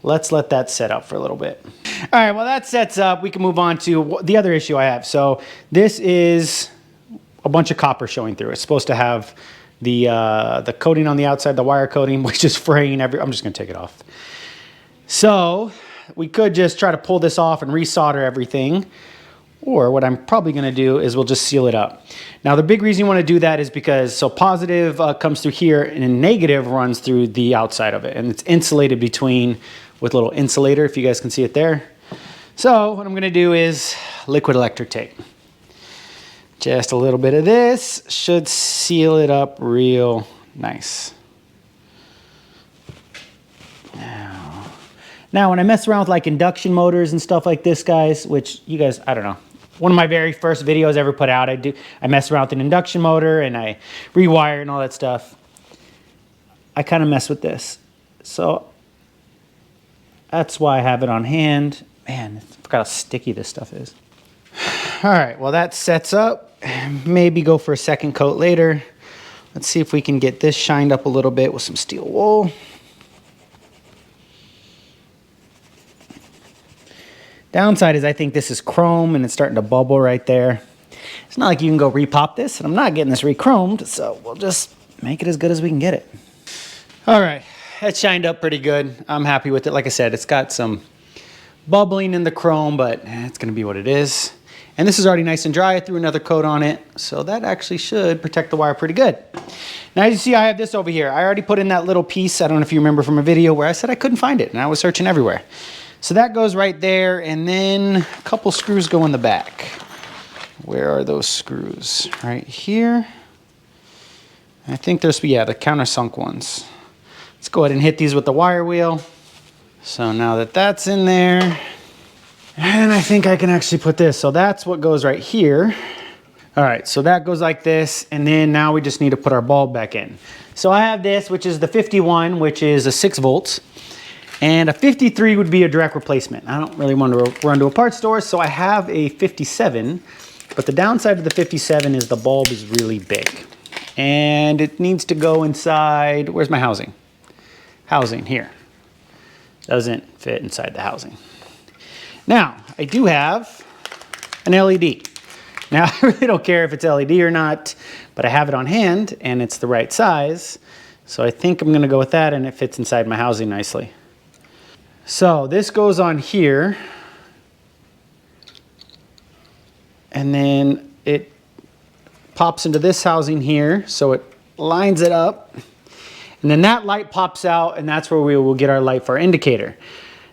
Let's let that set up for a little bit. All right, well, that sets up. We can move on to the other issue I have. So this is a bunch of copper showing through. It's supposed to have the coating on the outside, the wire coating, which is fraying I'm just gonna take it off. So we could just try to pull this off and resolder everything, or what I'm probably going to do is we'll just seal it up. Now the big reason you want to do that is because positive comes through here and negative runs through the outside of it, and it's insulated between with a little insulator, if you guys can see it there. So what I'm going to do is liquid electric tape. Just a little bit of this should seal it up real nice. Now, when I mess around with like induction motors and stuff like this, guys, which you guys, I don't know, one of my very first videos I ever put out, I mess around with an induction motor and I rewire and all that stuff. I kind of mess with this. So that's why I have it on hand. Man, I forgot how sticky this stuff is. All right, well, that sets up. Maybe go for a second coat later. Let's see if we can get this shined up a little bit with some steel wool. Downside is I think this is chrome and it's starting to bubble right there. It's not like you can go repop this, and I'm not getting this re-chromed, so we'll just make it as good as we can get it. All right, that shined up pretty good. I'm happy with it. Like I said, it's got some bubbling in the chrome, but it's gonna be what it is. And this is already nice and dry. I threw another coat on it, so that actually should protect the wire pretty good. Now, as you see, I have this over here. I already put in that little piece. I don't know if you remember from a video where I said I couldn't find it, and I was searching everywhere. So that goes right there, and then a couple screws go in the back. Where are those screws? Right here. I think there's, yeah, the countersunk ones. Let's go ahead and hit these with the wire wheel. So now that that's in there, and I think I can actually put this. So that's what goes right here. All right, so that goes like this, and then now we just need to put our bulb back in. So I have this, which is the 51, which is a 6 volts. And a 53 would be a direct replacement. I don't really want to run to a parts store, so I have a 57. But the downside of the 57 is the bulb is really big. And it needs to go inside, where's my housing? Housing, here. Doesn't fit inside the housing. Now, I do have an LED. Now, I really don't care if it's LED or not, but I have it on hand, and it's the right size. So I think I'm going to go with that, and it fits inside my housing nicely. So this goes on here, and then it pops into this housing here, so it lines it up, and then that light pops out, and that's where we will get our light for our indicator.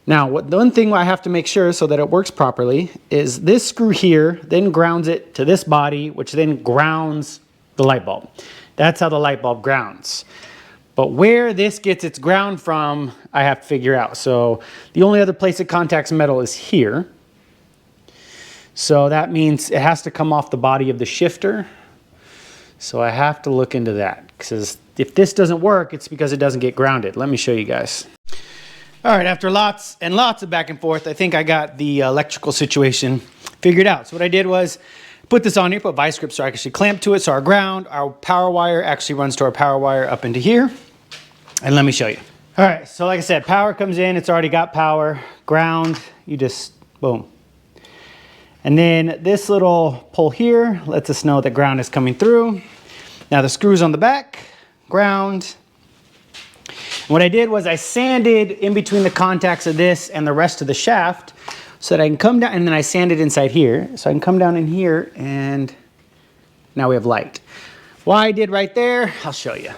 Now, the one thing I have to make sure so that it works properly is this screw here then grounds it to this body, which then grounds the light bulb. That's how the light bulb grounds. But where this gets its ground from, I have to figure out. So the only other place it contacts metal is here. So that means it has to come off the body of the shifter. So I have to look into that, because if this doesn't work, it's because it doesn't get grounded. Let me show you guys. All right, after lots and lots of back and forth, I think I got the electrical situation figured out. So what I did was put this on here, put vice grips so I can actually clamp to it. So our power wire actually runs to our power wire up into here. And let me show you. All right, so like I said, power comes in, it's already got power. Ground, you just, boom. And then this little pull here lets us know that ground is coming through. Now the screws on the back, ground. What I did was I sanded in between the contacts of this and the rest of the shaft so that I can come down, and then I sanded inside here. So I can come down in here and now we have light. Why I did right there, I'll show you.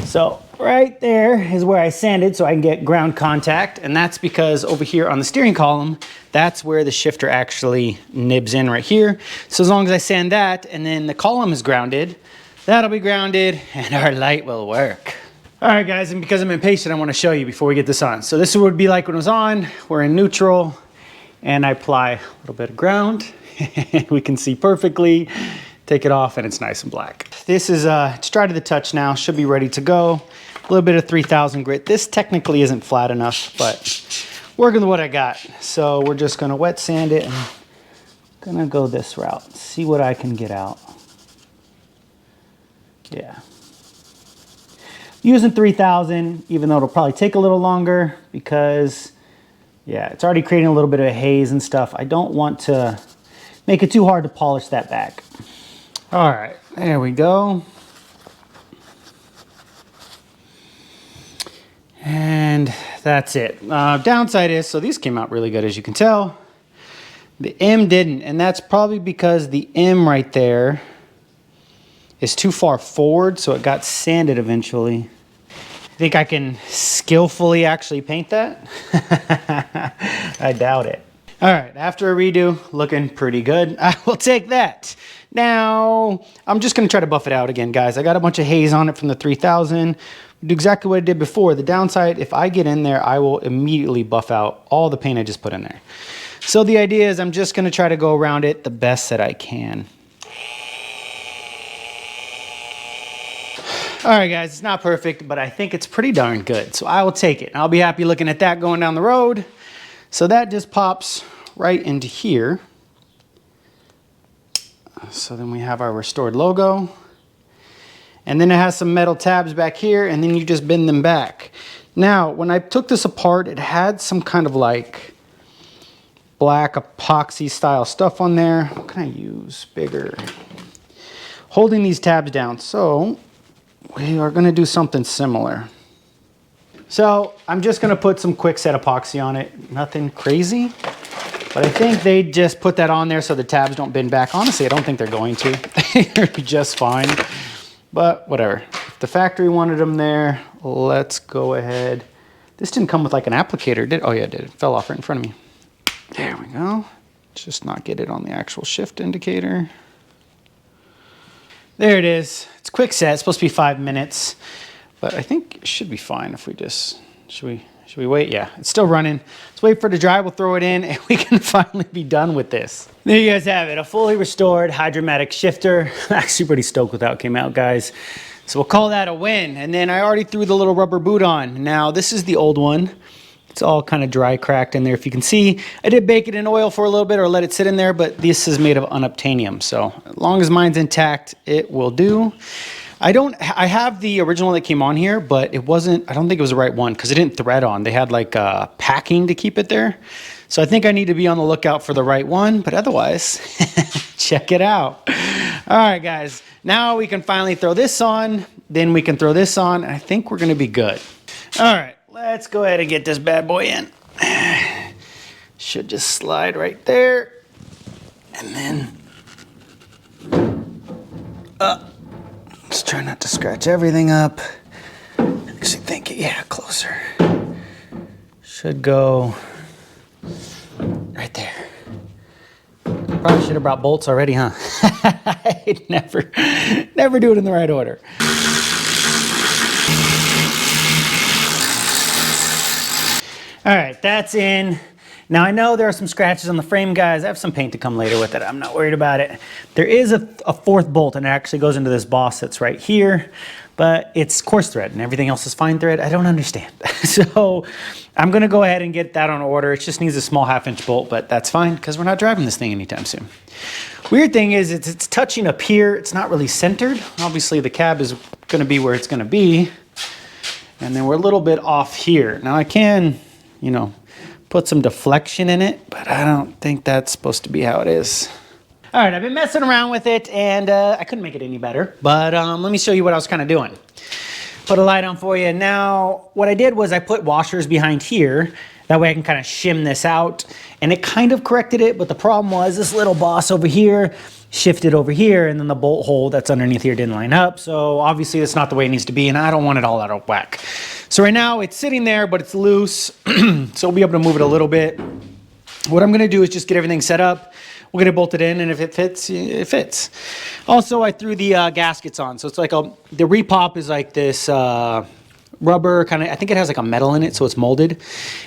So right there is where I sanded so I can get ground contact, and that's because over here on the steering column, that's where the shifter actually nibs in right here. So as long as I sand that and then the column is grounded, that'll be grounded and our light will work. All right guys, and because I'm impatient, I want to show you before we get this on. So this is what it would be like when it was on. We're in neutral and I apply a little bit of ground. We can see perfectly. Take it off and it's nice and black. This is it's dry to the touch now, should be ready to go. A little bit of 3000 grit. This technically isn't flat enough, but working with what I got. So we're just gonna wet sand it and gonna go this route. See what I can get out. Yeah. Using 3000, even though it'll probably take a little longer because, yeah, it's already creating a little bit of a haze and stuff. I don't want to make it too hard to polish that back. All right, there we go. And that's it. Downside is, so these came out really good, as you can tell. The M didn't, and that's probably because the M right there is too far forward, so it got sanded eventually. I think I can skillfully actually paint that. I doubt it. All right, after a redo, looking pretty good. I will take that. Now, I'm just gonna try to buff it out again, guys. I got a bunch of haze on it from the 3000. Do exactly what I did before. The downside, if I get in there, I will immediately buff out all the paint I just put in there. So the idea is I'm just gonna try to go around it the best that I can. All right, guys, it's not perfect, but I think it's pretty darn good. So I will take it. I'll be happy looking at that going down the road. So that just pops right into here. So then we have our restored logo. And then it has some metal tabs back here, and then you just bend them back. Now, when I took this apart, it had some kind of like black epoxy style stuff on there. What can I use? Bigger. Holding these tabs down. So we are gonna do something similar. So I'm just gonna put some quick set epoxy on it. Nothing crazy, but I think they just put that on there so the tabs don't bend back. Honestly, I don't think they're going to. They're just fine, but whatever. If the factory wanted them there, let's go ahead. This didn't come with like an applicator, did it? Oh yeah, it did. It fell off right in front of me. There we go. Just not get it on the actual shift indicator. There it is. It's quick set. It's supposed to be 5 minutes, but I think it should be fine if we just, should we wait? Yeah, it's still running. Let's wait for it to dry. We'll throw it in and we can finally be done with this. There you guys have it. A fully restored Hydromatic shifter. I'm actually pretty stoked with how it came out, guys. So we'll call that a win. And then I already threw the little rubber boot on. Now this is the old one. It's all kind of dry cracked in there. If you can see, I did bake it in oil for a little bit or let it sit in there, but this is made of unobtainium. So as long as mine's intact, it will do. I have the original that came on here, but it wasn't, I don't think it was the right one because it didn't thread on. They had like packing to keep it there. So I think I need to be on the lookout for the right one, but otherwise, check it out. All right, guys, now we can finally throw this on, then we can throw this on, and I think we're gonna be good. All right, let's go ahead and get this bad boy in. Should just slide right there, and then up. Let's try not to scratch everything up. Actually think, yeah, closer. Should go right there. Probably should have brought bolts already, huh? I never do it in the right order. All right, that's in. Now I know there are some scratches on the frame, guys. I have some paint to come later with it. I'm not worried about it. There is a fourth bolt, and it actually goes into this boss that's right here, but it's coarse thread and everything else is fine thread. I don't understand. So I'm gonna go ahead and get that on order. It just needs a small 1/2-inch bolt, but that's fine because we're not driving this thing anytime soon. Weird thing is it's touching up here. It's not really centered. Obviously the cab is gonna be where it's gonna be. And then we're a little bit off here. Now I can, you know, put some deflection in it, but I don't think that's supposed to be how it is. All right, I've been messing around with it and I couldn't make it any better, but let me show you what I was kind of doing. Put a light on for you. Now, what I did was I put washers behind here. That way I can kind of shim this out, and it kind of corrected it, but the problem was this little boss over here shifted over here, and then the bolt hole that's underneath here didn't line up. So obviously that's not the way it needs to be, and I don't want it all out of whack. So right now it's sitting there, but it's loose. So we'll be able to move it a little bit. What I'm gonna do is just get everything set up. We'll get it bolted in, and if it fits, it fits. Also, I threw the gaskets on. So it's like the repop is like this rubber kind of, I think it has like a metal in it, so it's molded.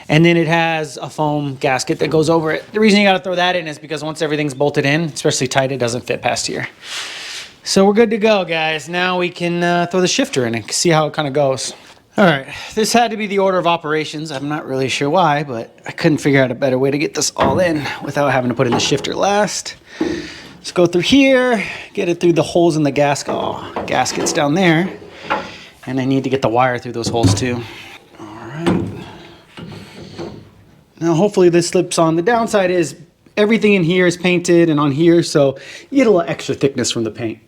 And then it has a foam gasket that goes over it. The reason you gotta throw that in is because once everything's bolted in, especially tight, it doesn't fit past here. So we're good to go, guys. Now we can throw the shifter in and see how it kind of goes. All right, this had to be the order of operations. I'm not really sure why, but I couldn't figure out a better way to get this all in without having to put in the shifter last. Let's go through here, get it through the holes in the gaskets down there. And I need to get the wire through those holes too. All right. Now hopefully this slips on. The downside is everything in here is painted and on here, so you get a little extra thickness from the paint.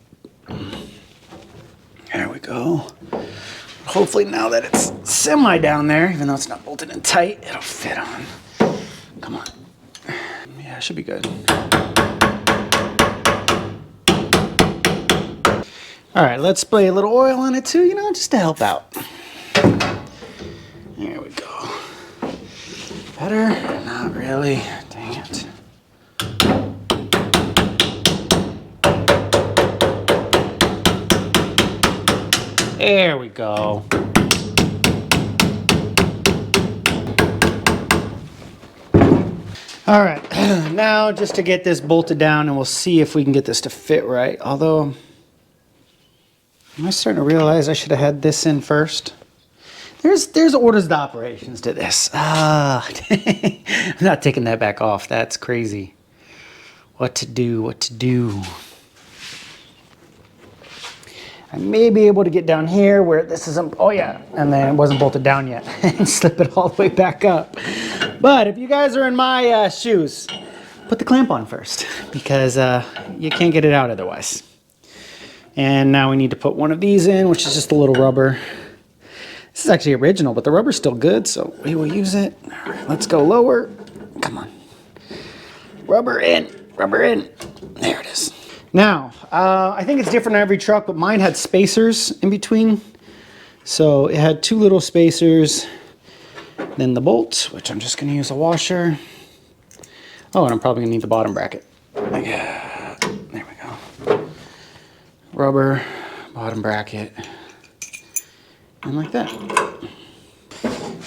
There we go. Hopefully now that it's semi down there, even though it's not bolted in tight, it'll fit on. Come on. Yeah, it should be good. All right, let's spray a little oil on it too, you know, just to help out. There we go. Better? Not really. Dang it. There we go. All right, now just to get this bolted down, and we'll see if we can get this to fit right. Although, am I starting to realize I should have had this in first? There's orders to operations to this. I'm not taking that back off. That's crazy. What to do. I may be able to get down here where this isn't, oh yeah, and then it wasn't bolted down yet, and slip it all the way back up. But if you guys are in my shoes, put the clamp on first, because you can't get it out otherwise. And now we need to put one of these in, which is just a little rubber. This is actually original, but the rubber's still good, so we will use it. All right, let's go lower. Come on. Rubber in, rubber in. There it is. Now, I think it's different on every truck, but mine had spacers in between. So it had two little spacers, then the bolt, which I'm just gonna use a washer. Oh, and I'm probably gonna need the bottom bracket. Yeah, there we go. Rubber, bottom bracket, and like that.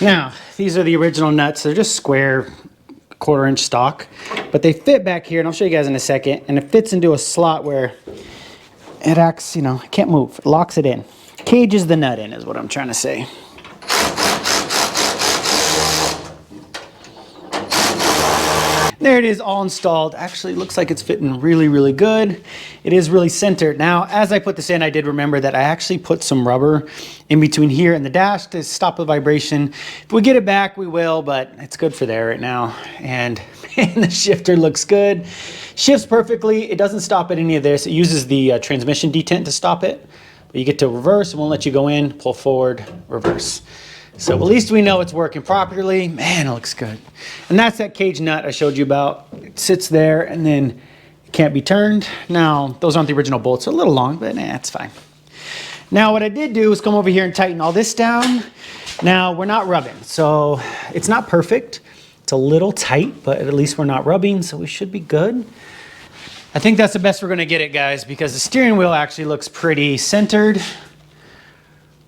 Now, these are the original nuts. They're just square, 1/4 inch stock, but they fit back here, and I'll show you guys in a second, and it fits into a slot where it acts, you know, it can't move. It locks it in. Cages the nut in is what I'm trying to say. There it is, all installed. Actually, looks like it's fitting really, really good. It is really centered. Now, as I put this in, I did remember that I actually put some rubber in between here and the dash to stop the vibration. If we get it back, we will, but it's good for there right now. And man, the shifter looks good. Shifts perfectly. It doesn't stop at any of this. It uses the transmission detent to stop it. But you get to reverse, it won't let you go in, pull forward, reverse. So at least we know it's working properly. Man, it looks good. And that's that cage nut I showed you about. It sits there and then it can't be turned. Now, those aren't the original bolts. They're a little long, but it's fine. Now, what I did do is come over here and tighten all this down. Now, we're not rubbing, so it's not perfect. It's a little tight, but at least we're not rubbing, so we should be good. I think that's the best we're gonna get it, guys, because the steering wheel actually looks pretty centered.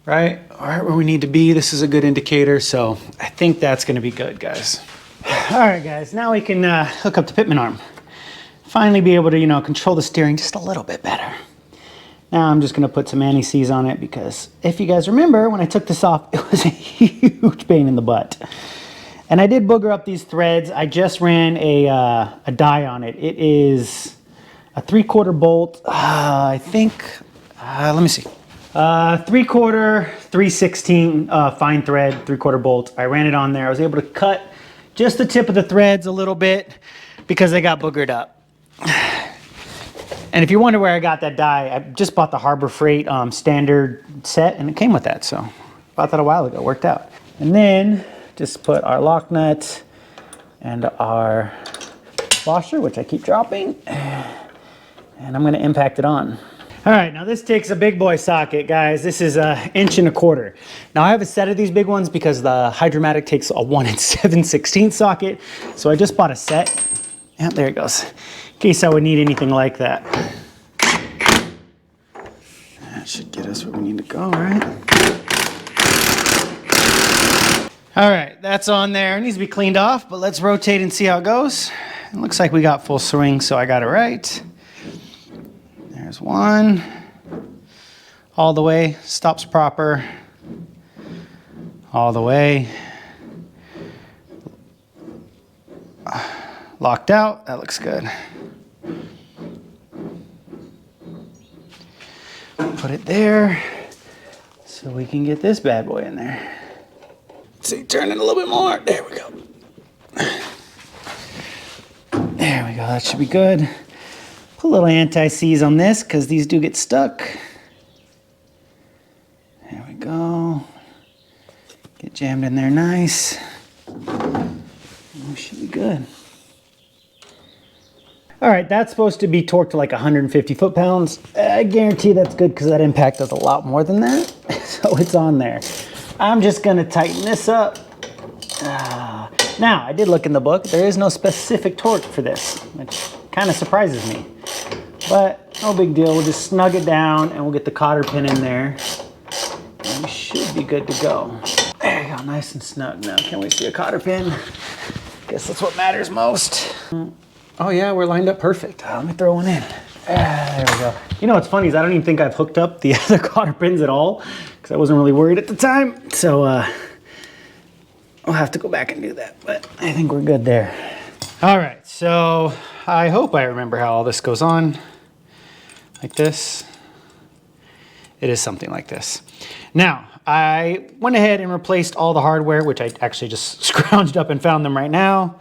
Right where we need to be. This is a good indicator, so I think that's going to be good, guys. All right, guys, now we can hook up the pitman arm. Finally be able to, you know, control the steering just a little bit better. Now I'm just gonna put some anti-seize on it because if you guys remember, when I took this off, it was a huge pain in the butt. And I did booger up these threads. I just ran a die on it. It is a 3/4 bolt, I think, let me see. 3/4, 3/16 fine thread, 3/4 bolt. I ran it on there. I was able to cut just the tip of the threads a little bit because they got boogered up. And if you wonder where I got that die, I just bought the Harbor Freight standard set and it came with that. So bought that a while ago, worked out. And then just put our lock nut and our washer, which I keep dropping. And I'm gonna impact it on. All right, now this takes a big boy socket, guys. This is 1 1/4 inch. Now I have a set of these big ones because the Hydromatic takes a 1 7/16 socket. So I just bought a set. Yeah, there it goes. In case I would need anything like that. That should get us where we need to go, right? All right, that's on there. It needs to be cleaned off, but let's rotate and see how it goes. It looks like we got full swing, so I got it right. There's one. All the way, stops proper. All the way. Locked out, that looks good. Put it there so we can get this bad boy in there. Let's see, turn it a little bit more. There we go. There we go, that should be good. Put a little anti-seize on this because these do get stuck. There we go. Get jammed in there nice. We should be good. All right, that's supposed to be torqued to like 150 foot-pounds. I guarantee that's good because that impact does a lot more than that. So it's on there. I'm just gonna tighten this up. Now, I did look in the book. There is no specific torque for this, which kind of surprises me. But no big deal. We'll just snug it down and we'll get the cotter pin in there. And we should be good to go. There you go, nice and snug. Now, can we see a cotter pin? Guess that's what matters most. Oh yeah, we're lined up perfect. Let me throw one in. There we go. You know what's funny is I don't even think I've hooked up the other cotter pins at all because I wasn't really worried at the time. So I'll have to go back and do that, but I think we're good there. All right, so I hope I remember how all this goes on. Like this. It is something like this. Now, I went ahead and replaced all the hardware, which I actually just scrounged up and found them right now.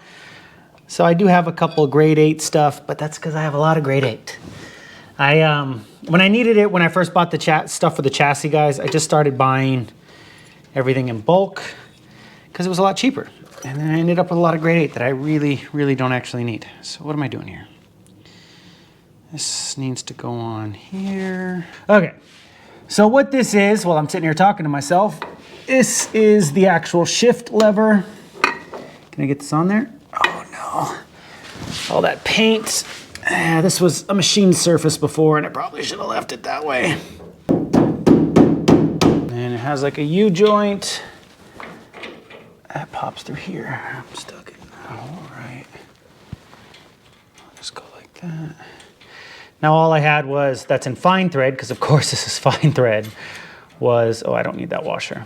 So I do have a couple of grade 8 stuff, but that's because I have a lot of grade 8. When I needed it, when I first bought the stuff for the chassis, guys, I just started buying everything in bulk because it was a lot cheaper. And then I ended up with a lot of grade 8 that I really, really don't actually need. So what am I doing here? This needs to go on here. Okay, so what this is, while I'm sitting here talking to myself, this is the actual shift lever. Can I get this on there? Oh no, all that paint. This was a machined surface before and I probably should have left it that way. And it has like a U-joint. That pops through here. I'm stuck. All right. I'll just go like that. Now all I had was, that's in fine thread, because of course this is fine thread, was, oh, I don't need that washer,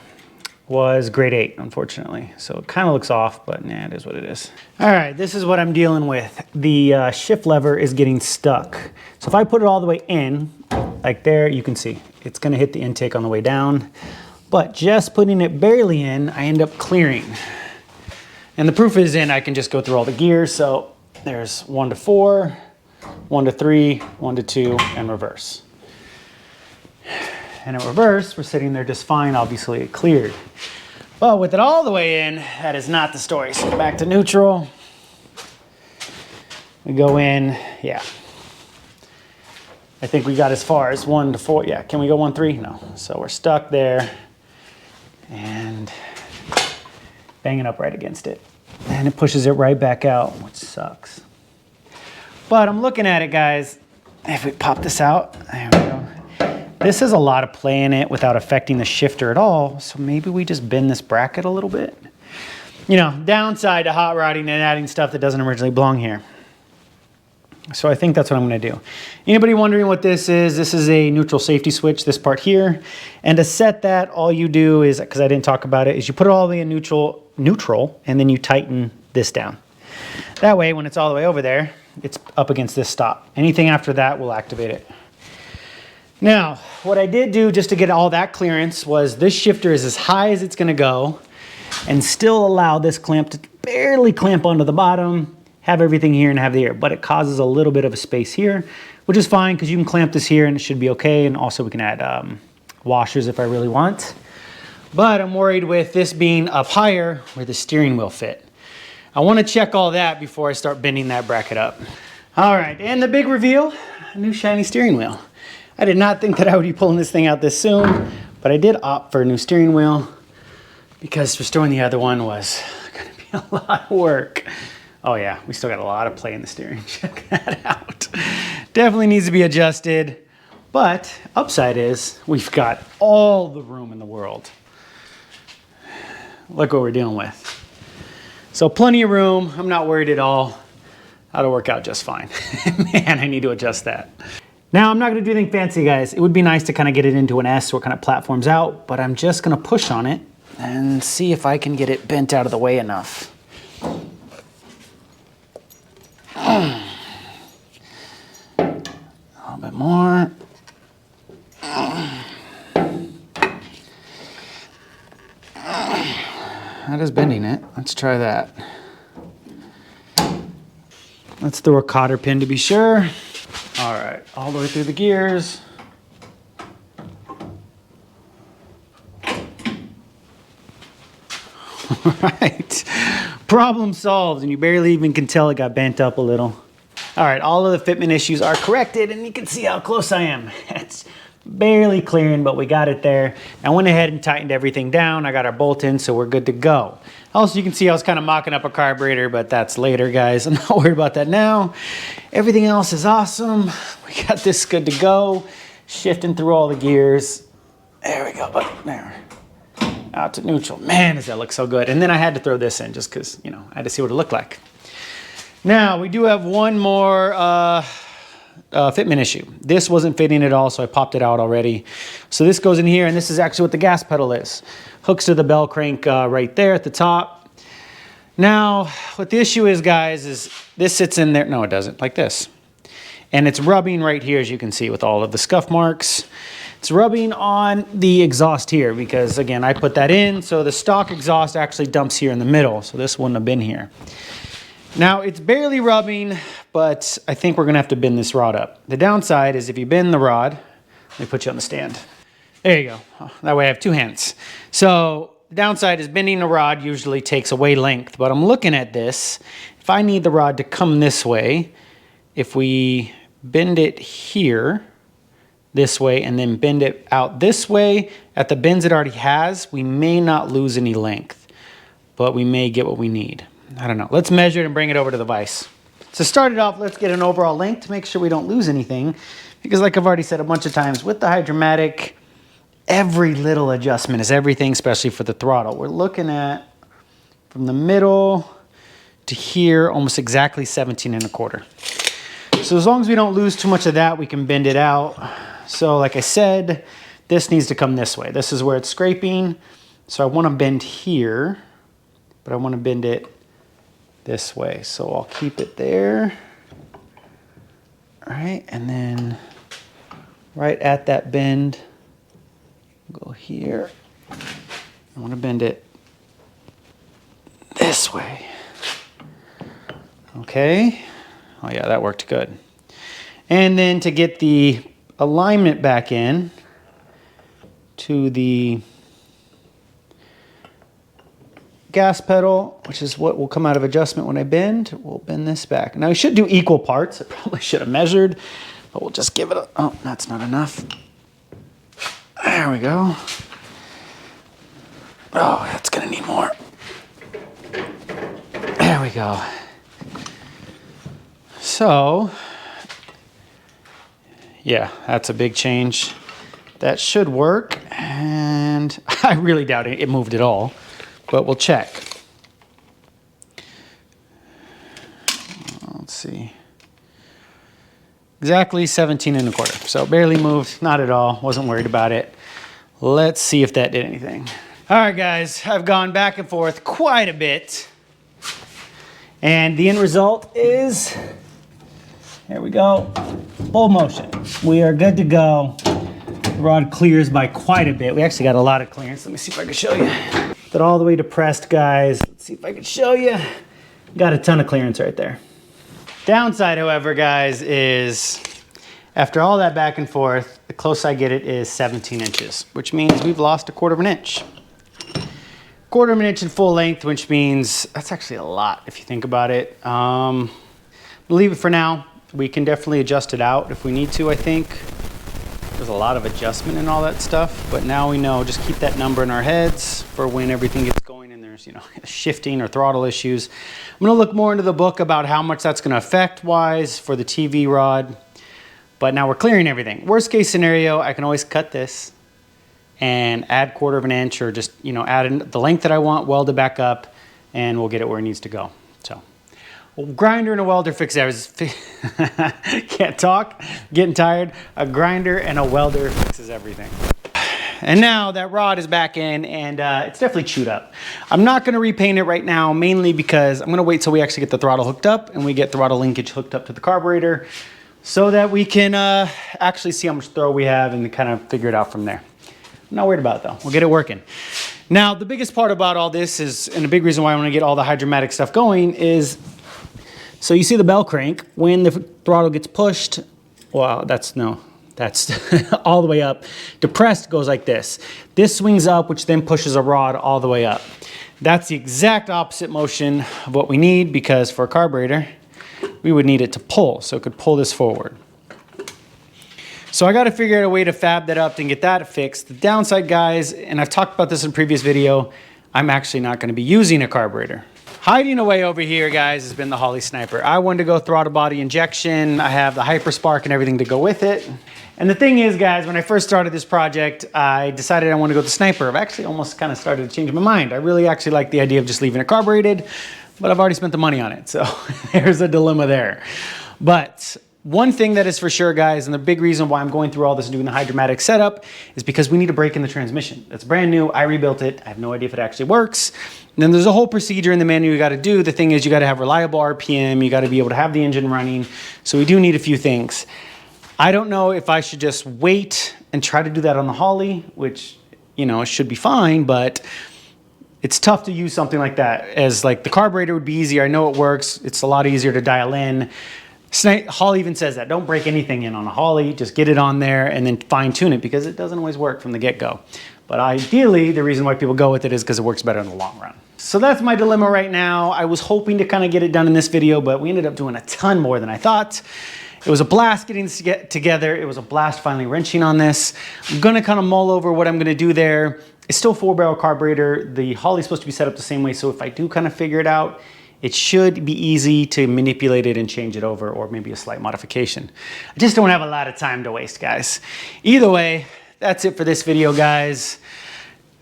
was grade 8, unfortunately. So it kind of looks off, but nah, it is what it is. All right, this is what I'm dealing with. The shift lever is getting stuck. So if I put it all the way in, like there, you can see, it's gonna hit the intake on the way down. But just putting it barely in, I end up clearing. And the proof is in, I can just go through all the gears. So there's 1 to 4, 1 to 3, 1 to 2, and reverse. And in reverse, we're sitting there just fine. Obviously it cleared. But with it all the way in, that is not the story. So back to neutral. We go in, yeah. I think we got as far as 1 to 4. Yeah, can we go 1, 3? No. So we're stuck there. And banging up right against it. And it pushes it right back out, which sucks. But I'm looking at it, guys. If we pop this out, there we go. This has a lot of play in it without affecting the shifter at all. So maybe we just bend this bracket a little bit. you know, downside to hot rodding and adding stuff that doesn't originally belong here. So I think that's what I'm going to do. Anybody wondering what this is a neutral safety switch, this part here. And to set that, all you do is, because I didn't talk about it, is you put it all the way in neutral, and then you tighten this down. That way, when it's all the way over there, it's up against this stop. Anything after that will activate it. Now, what I did do just to get all that clearance was this shifter is as high as it's going to go and still allow this clamp to barely clamp onto the bottom, have everything here and have the air, but it causes a little bit of a space here, which is fine because you can clamp this here and it should be okay. And also we can add washers if I really want. But I'm worried with this being up higher where the steering wheel fit. I want to check all that before I start bending that bracket up. All right, and the big reveal, a new shiny steering wheel. I did not think that I would be pulling this thing out this soon, but I did opt for a new steering wheel because restoring the other one was going to be a lot of work. Oh yeah, we still got a lot of play in the steering. Check that out. Definitely needs to be adjusted, but upside is we've got all the room in the world. Look what we're dealing with. So plenty of room. I'm not worried at all. That'll work out just fine. Man, I need to adjust that. Now, I'm not going to do anything fancy, guys. It would be nice to kind of get it into an S so it kind of platforms out, but I'm just going to push on it and see if I can get it bent out of the way enough. A little bit more. That is bending it. Let's try that. Let's throw a cotter pin to be sure. All right, all the way through the gears. All right, problem solved, and you barely even can tell it got bent up a little. All right, all of the fitment issues are corrected, and you can see how close I am. It's barely clearing, but we got it there. I went ahead and tightened everything down. I got our bolt in, so we're good to go. Also, you can see I was kind of mocking up a carburetor, but that's later, guys. I'm not worried about that now. Everything else is awesome. We got this good to go. Shifting through all the gears. There we go, but there. Out to neutral. Man, does that look so good. And then I had to throw this in just because, you know, I had to see what it looked like. Now, we do have one more fitment issue. This wasn't fitting at all, so I popped it out already. So this goes in here, and this is actually what the gas pedal is. Hooks to the bell crank right there at the top. Now, what the issue is, guys, is this sits in there. No, it doesn't, like this. And it's rubbing right here, as you can see, with all of the scuff marks. It's rubbing on the exhaust here because, again, I put that in, so the stock exhaust actually dumps here in the middle, so this wouldn't have been here. Now, it's barely rubbing, but I think we're going to have to bend this rod up. The downside is if you bend the rod, let me put you on the stand. There you go. Oh, that way I have two hands. So the downside is bending the rod usually takes away length, but I'm looking at this. If I need the rod to come this way, if we bend it here, this way, and then bend it out this way, at the bends it already has, we may not lose any length, but we may get what we need. I don't know. Let's measure it and bring it over to the vise. To start it off, let's get an overall length to make sure we don't lose anything. Because like I've already said a bunch of times, with the Hydromatic, every little adjustment is everything, especially for the throttle. We're looking at, from the middle to here, almost exactly 17 1/4. So as long as we don't lose too much of that, we can bend it out. So like I said, this needs to come this way. This is where it's scraping. So I want to bend here, but I want to bend it this way. So I'll keep it there. All right, and then right at that bend, go here. I want to bend it this way. Okay. Oh yeah, that worked good. And then to get the alignment back in to the gas pedal, which is what will come out of adjustment when I bend, we'll bend this back. Now, we should do equal parts. I probably should have measured, but we'll just give it a, oh, that's not enough. There we go. Oh, that's gonna need more. There we go. So, yeah, that's a big change. That should work, and I really doubt it moved at all, but we'll check. exactly 17 1/4. So barely moved, not at all, wasn't worried about it. Let's see if that did anything. All right, guys, I've gone back and forth quite a bit. And the end result is, here we go, full motion. We are good to go. The rod clears by quite a bit. We actually got a lot of clearance. Let me see if I can show you. Put it all the way depressed, guys. Let's see if I can show you. Got a ton of clearance right there. Downside, however, guys, is after all that back and forth, the closest I get it is 17 inches, which means we've lost 1/4 inch. 1/4 inch in full length, which means that's actually a lot if you think about it. Leave it for now. We can definitely adjust it out if we need to, I think. There's a lot of adjustment and all that stuff, but now we know, just keep that number in our heads for when everything gets going and there's, you know, shifting or throttle issues. I'm gonna look more into the book about how much that's gonna affect wise for the TV rod, but now we're clearing everything. Worst case scenario, I can always cut this and add 1/4 inch or just, you know, add in the length that I want, weld it back up, and we'll get it where it needs to go. So, a grinder and a welder fix everything. Can't talk, getting tired. A grinder and a welder fixes everything. And now that rod is back in and it's definitely chewed up. I'm not gonna repaint it right now, mainly because I'm gonna wait till we actually get the throttle hooked up and we get throttle linkage hooked up to the carburetor so that we can actually see how much throw we have and kind of figure it out from there. I'm not worried about it though, we'll get it working. Now, the biggest part about all this is, and the big reason why I wanna get all the hydromatic stuff going is, so you see the bell crank, when the throttle gets pushed, well, that's all the way up. Depressed goes like this. This swings up, which then pushes a rod all the way up. That's the exact opposite motion of what we need, because for a carburetor, we would need it to pull, so it could pull this forward. So I gotta figure out a way to fab that up and get that fixed. The downside, guys, and I've talked about this in a previous video, I'm actually not gonna be using a carburetor. Hiding away over here, guys, has been the Holley Sniper. I wanted to go throttle body injection. I have the Hyperspark and everything to go with it. And the thing is, guys, when I first started this project, I decided I wanted to go with the Sniper. I've actually almost kind of started to change my mind. I really actually like the idea of just leaving it carbureted, but I've already spent the money on it. So there's a dilemma there. But one thing that is for sure, guys, and the big reason why I'm going through all this and doing the hydromatic setup is because we need a break in the transmission. It's brand new, I rebuilt it. I have no idea if it actually works. And then there's a whole procedure in the manual you gotta do. The thing is, you gotta have reliable RPM, you gotta be able to have the engine running. So we do need a few things. I don't know if I should just wait and try to do that on the Holley, which, you know, should be fine, but it's tough to use something like that. As like the carburetor would be easier, I know it works, it's a lot easier to dial in. Holley even says that, don't break anything in on a Holley, just get it on there and then fine tune it, because it doesn't always work from the get-go. But ideally, the reason why people go with it is because it works better in the long run. So that's my dilemma right now. I was hoping to kind of get it done in this video, but we ended up doing a ton more than I thought. It was a blast getting this together. It was a blast finally wrenching on this. I'm gonna kind of mull over what I'm gonna do there. It's still 4-barrel carburetor. The Holley's supposed to be set up the same way, so if I do kind of figure it out, it should be easy to manipulate it and change it over, or maybe a slight modification. I just don't have a lot of time to waste, guys. Either way, that's it for this video, guys.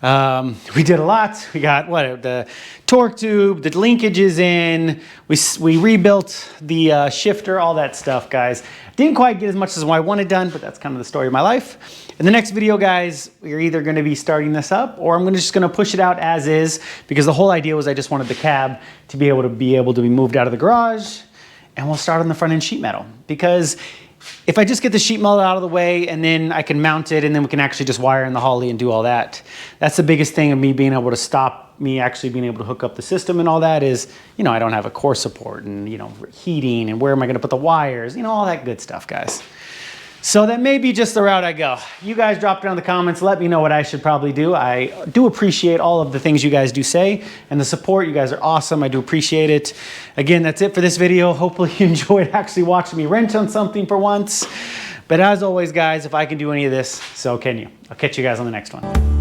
We did a lot. We got the torque tube, the linkages in, we rebuilt the shifter, all that stuff, guys. Didn't quite get as much as I wanted done, but that's kind of the story of my life. In the next video, guys, we're either gonna be starting this up or I'm just gonna push it out as is, because the whole idea was I just wanted the cab to be able to be moved out of the garage, and we'll start on the front end sheet metal. Because if I just get the sheet metal out of the way and then I can mount it and then we can actually just wire in the Holley and do all that. That's the biggest thing of me being able to stop me actually being able to hook up the system and all that is, you know, I don't have a core support and, you know, heating and where am I gonna put the wires, you know, all that good stuff, guys. So that may be just the route I go. You guys drop down in the comments, let me know what I should probably do. I do appreciate all of the things you guys do say and the support. You guys are awesome, I do appreciate it. Again, that's it for this video. Hopefully you enjoyed actually watching me wrench on something for once. But as always, guys, if I can do any of this, so can you. I'll catch you guys on the next one.